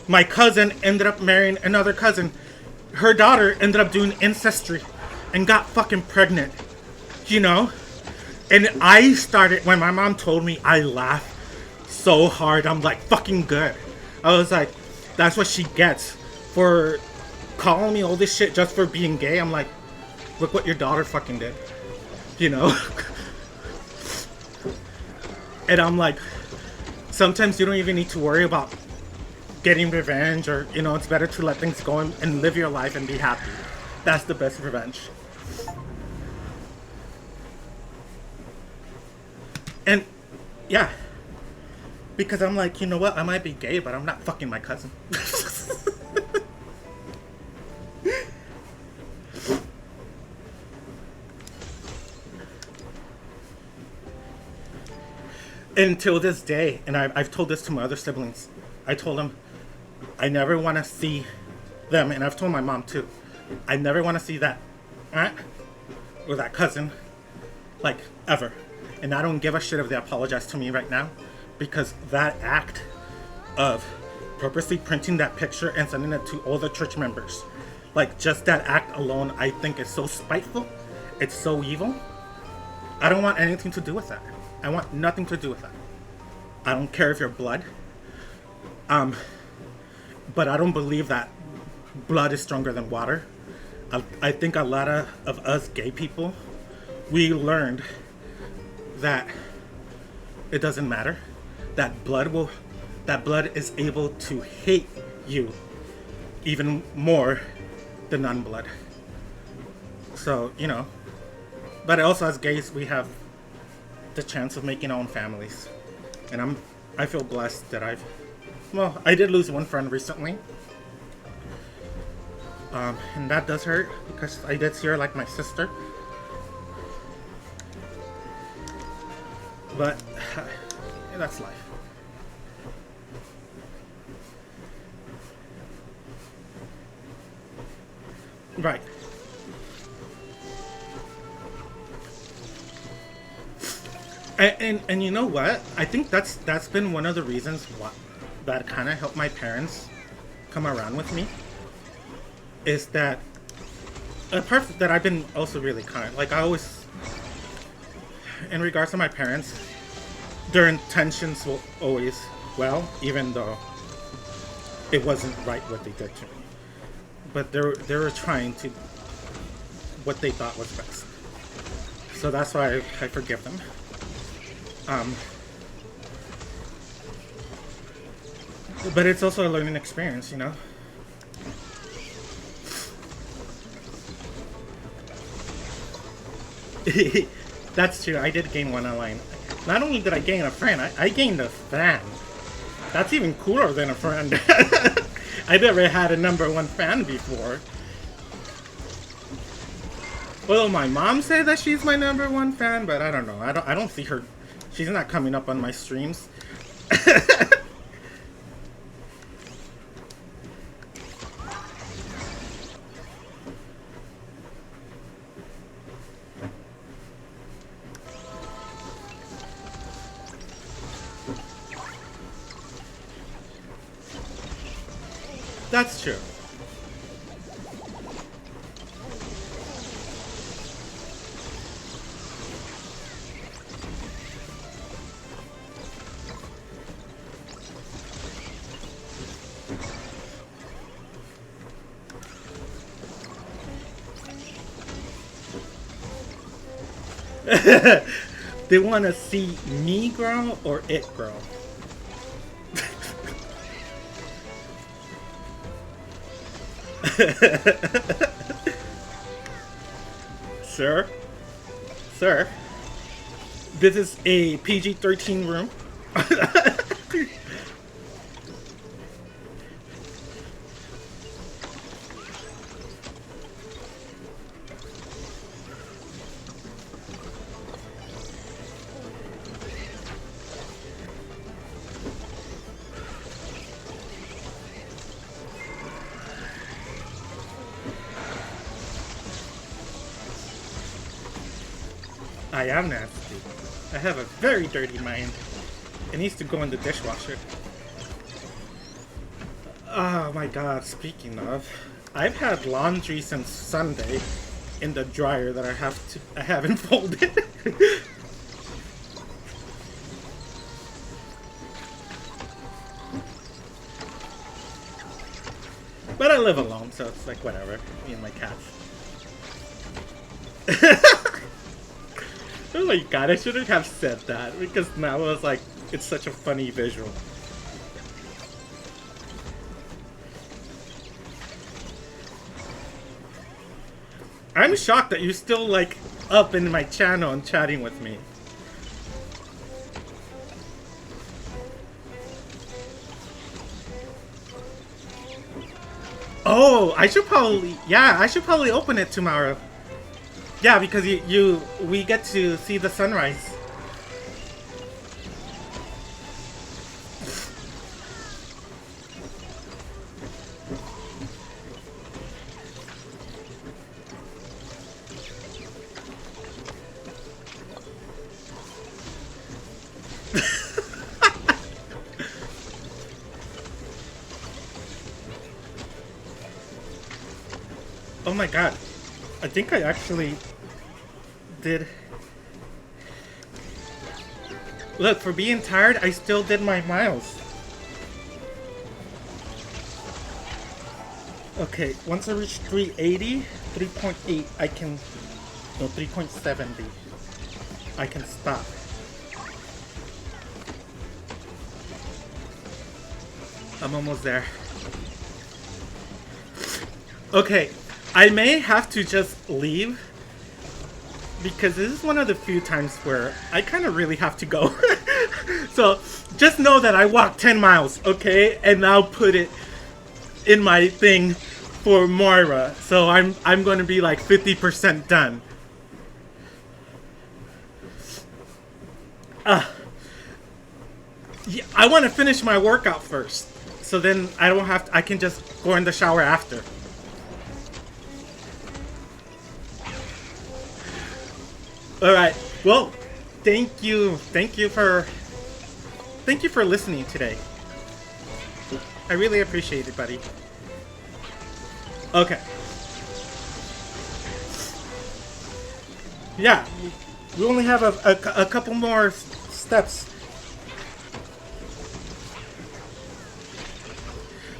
my cousin, ended up marrying another cousin. Her daughter ended up doing ancestry and got fucking pregnant, And I started, when my mom told me, I laughed so hard. I'm like, fucking good. I was like, that's what she gets for calling me all this shit just for being gay. I'm like, look what your daughter fucking did. And I'm like, sometimes you don't even need to worry about getting revenge, or, it's better to let things go and live your life and be happy. That's the best revenge. And, yeah. Because I'm like, you know what? I might be gay, but I'm not fucking my cousin. Until this day, and I've told this to my other siblings, I told them, I never want to see them, and I've told my mom too, I never want to see that aunt or that cousin, like, ever. And I don't give a shit if they apologize to me right now, because that act of purposely printing that picture and sending it to all the church members, like, just that act alone, I think is so spiteful. It's so evil. I don't want anything to do with that. I want nothing to do with that. I don't care if you're blood. But I don't believe that blood is stronger than water. I think a lot of us gay people, we learned that it doesn't matter. That blood is able to hate you even more than non-blood. So, but also as gays, we have the chance of making our own families. And I feel blessed that I did lose one friend recently. And that does hurt, because I did see her like my sister. But that's life. Right. And you know what? I think that's been one of the reasons that kind of helped my parents come around with me. Is that apart from that, I've been also really kind. Like, I always, in regards to my parents, their intentions were always well, even though it wasn't right what they did to me. But they were trying to what they thought was best. So that's why I forgive them. But it's also a learning experience, That's true. I did gain one online. Not only did I gain a friend, I gained a fan. That's even cooler than a friend. I never had a #1 fan before. Well, my mom said that she's my #1 fan, but I don't know. I don't see her. She's not coming up on my streams. That's true. They want to see me grow or it grow. Sir? Sir? This is a PG-13 room. I am nasty. I have a very dirty mind. It needs to go in the dishwasher. Oh my god, speaking of, I've had laundry since Sunday in the dryer that I haven't folded. But I live alone, so it's like whatever. Me and my cats. Oh my god, I shouldn't have said that because now it's like, it's such a funny visual. I'm shocked that you're still like up in my channel and chatting with me. Oh, I should probably open it tomorrow. Yeah, because we get to see the sunrise. Oh my god. I think I actually did. Look, for being tired, I still did my miles. Okay, once I reach 380, 3.8, I can... No, 3.70. I can stop. I'm almost there. Okay, I may have to just leave because this is one of the few times where I kind of really have to go. So just know that I walked 10 miles, okay? And I'll put it in my thing for Moira. So I'm going to be like 50% done. Yeah, I want to finish my workout first. So then I don't have to, I can just go in the shower after. Alright, well, thank you for listening today. I really appreciate it, buddy. Okay. Yeah, we only have a couple more steps.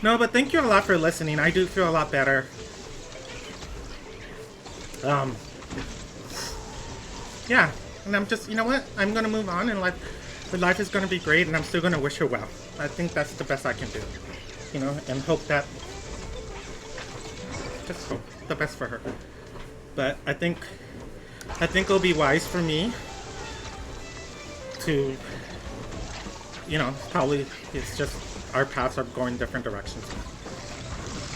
No, but thank you a lot for listening. I do feel a lot better. Yeah, and I'm just, you know what? I'm gonna move on, and life is gonna be great, and I'm still gonna wish her well. I think that's the best I can do, you know, and hope that, just hope the best for her. But I think it'll be wise for me to, you know, probably it's just our paths are going different directions,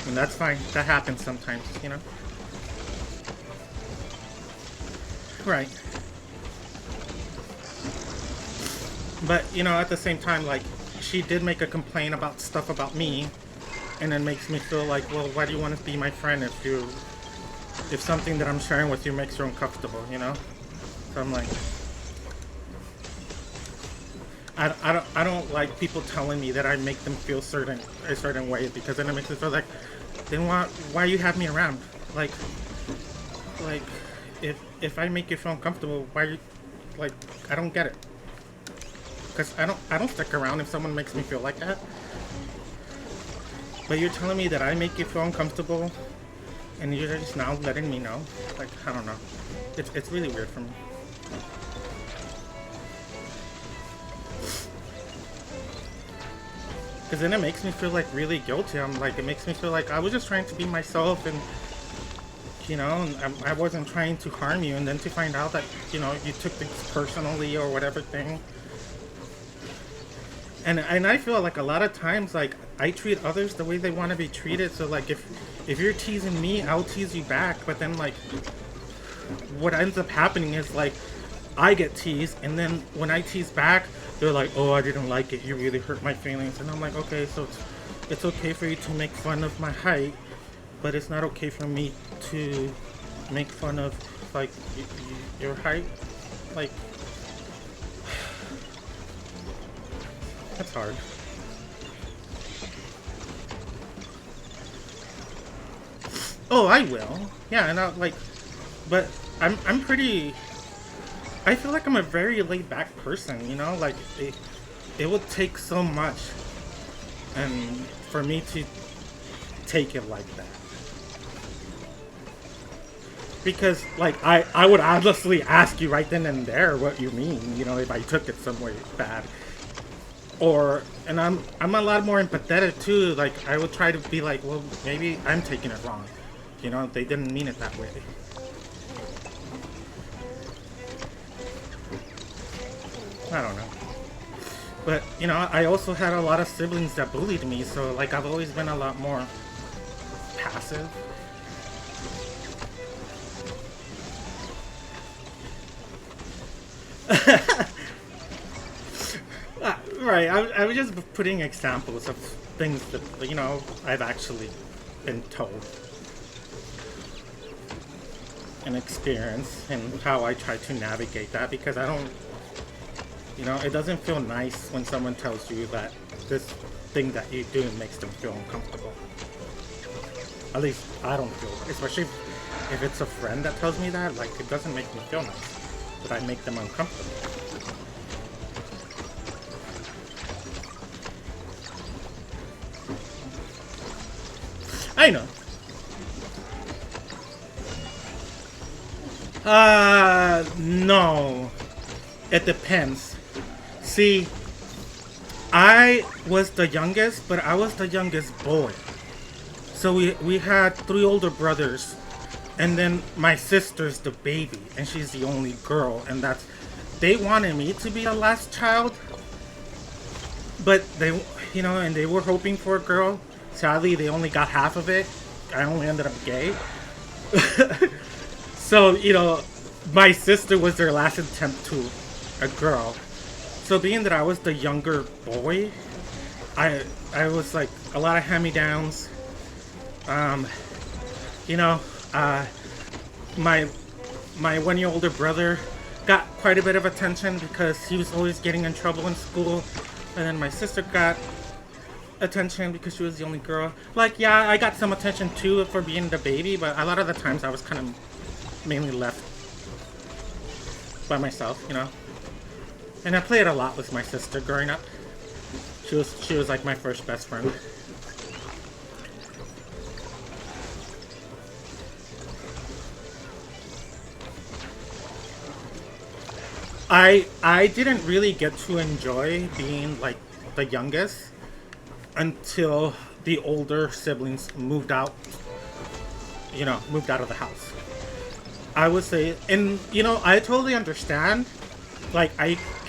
and that's fine. That happens sometimes, you know. Right. But, you know, at the same time, like, she did make a complaint about stuff about me, and it makes me feel like, well, why do you want to be my friend if something that I'm sharing with you makes you uncomfortable, you know? So I'm like, I don't like people telling me that I make them feel a certain way, because then it makes me feel like, then why you have me around? Like, if I make you feel uncomfortable, why you, like, I don't get it. Because I don't stick around if someone makes me feel like that. But you're telling me that I make you feel uncomfortable, and you're just now letting me know. Like, I don't know. It's really weird for me. Because then it makes me feel like really guilty. I'm like, it makes me feel like I was just trying to be myself, and I wasn't trying to harm you, and then to find out that you took things personally or whatever thing. And I feel like a lot of times, like, I treat others the way they want to be treated. So like, if you're teasing me, I'll tease you back. But then like, what ends up happening is like, I get teased, and then when I tease back, they're like, "Oh, I didn't like it. You really hurt my feelings." And I'm like, "Okay, so it's okay for you to make fun of my height, but it's not okay for me to make fun of like your height." Like, that's hard. Oh, I will. Yeah, and I like, but I'm pretty. I feel like I'm a very laid back person. Like it would take so much, and for me to take it like that. Because like I would honestly ask you right then and there what you mean. If I took it somewhere bad. And I'm a lot more empathetic too. Like I would try to be like, well, maybe I'm taking it wrong. They didn't mean it that way. I don't know. But I also had a lot of siblings that bullied me, so like I've always been a lot more passive. Right, I was just putting examples of things that I've actually been told and experienced, and how I try to navigate that, because I don't, it doesn't feel nice when someone tells you that this thing that you do makes them feel uncomfortable. At least I don't feel, especially if it's a friend that tells me that, like, it doesn't make me feel nice that I make them uncomfortable. I know. No. It depends. See, I was the youngest, but I was the youngest boy. So we had 3 older brothers, and then my sister's the baby, and she's the only girl, and they wanted me to be the last child, but and they were hoping for a girl. Sadly, they only got half of it. I only ended up gay. So, my sister was their last attempt to a girl. So being that I was the younger boy, I was like a lot of hand-me-downs. My 1 year older brother got quite a bit of attention because he was always getting in trouble in school. And then my sister got attention because she was the only girl. Like, yeah, I got some attention too for being the baby, but a lot of the times I was kind of mainly left by myself, And I played a lot with my sister growing up. She was like my first best friend. I didn't really get to enjoy being like the youngest until the older siblings moved out of the house. I would say, and I totally understand. Like,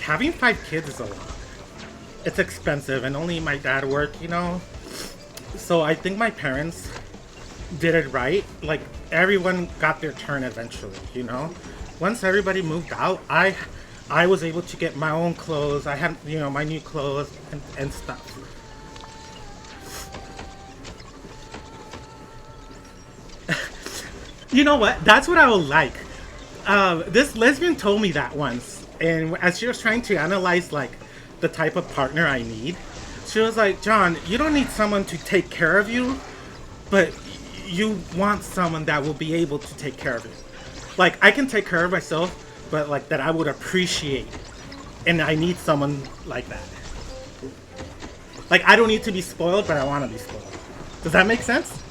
having 5 kids is a lot. It's expensive, and only my dad worked, So I think my parents did it right. Like, everyone got their turn eventually, Once everybody moved out, I was able to get my own clothes. I had, my new clothes and stuff. You know what? That's what I would like. This lesbian told me that once, and as she was trying to analyze like the type of partner I need, she was like, "John, you don't need someone to take care of you, but you want someone that will be able to take care of you. Like, I can take care of myself, but like that I would appreciate, and I need someone like that. Like, I don't need to be spoiled, but I want to be spoiled. Does that make sense?"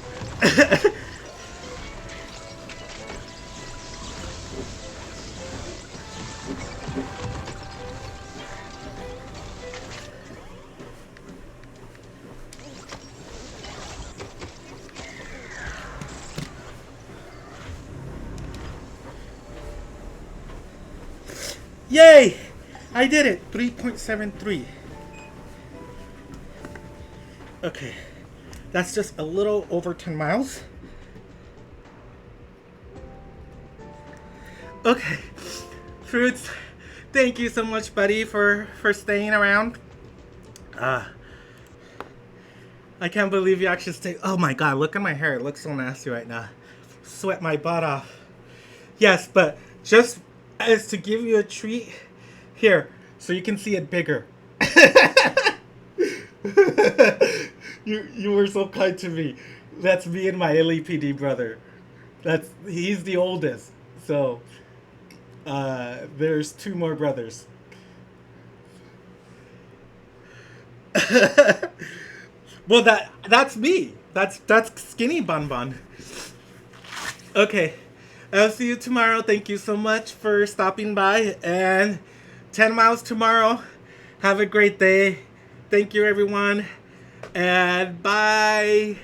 Yay! I did it! 3.73. Okay. That's just a little over 10 miles. Okay. Fruits, thank you so much, buddy, for staying around. I can't believe you actually stayed. Oh my god, look at my hair. It looks so nasty right now. Sweat my butt off. Yes, but just as to give you a treat, here, so you can see it bigger. You were so kind to me. That's me and my LEPD brother. He's the oldest. So there's two more brothers. Well, that's me. That's Skinny Bun Bun. Okay, I'll see you tomorrow. Thank you so much for stopping by. And 10 miles tomorrow. Have a great day. Thank you, everyone. And bye.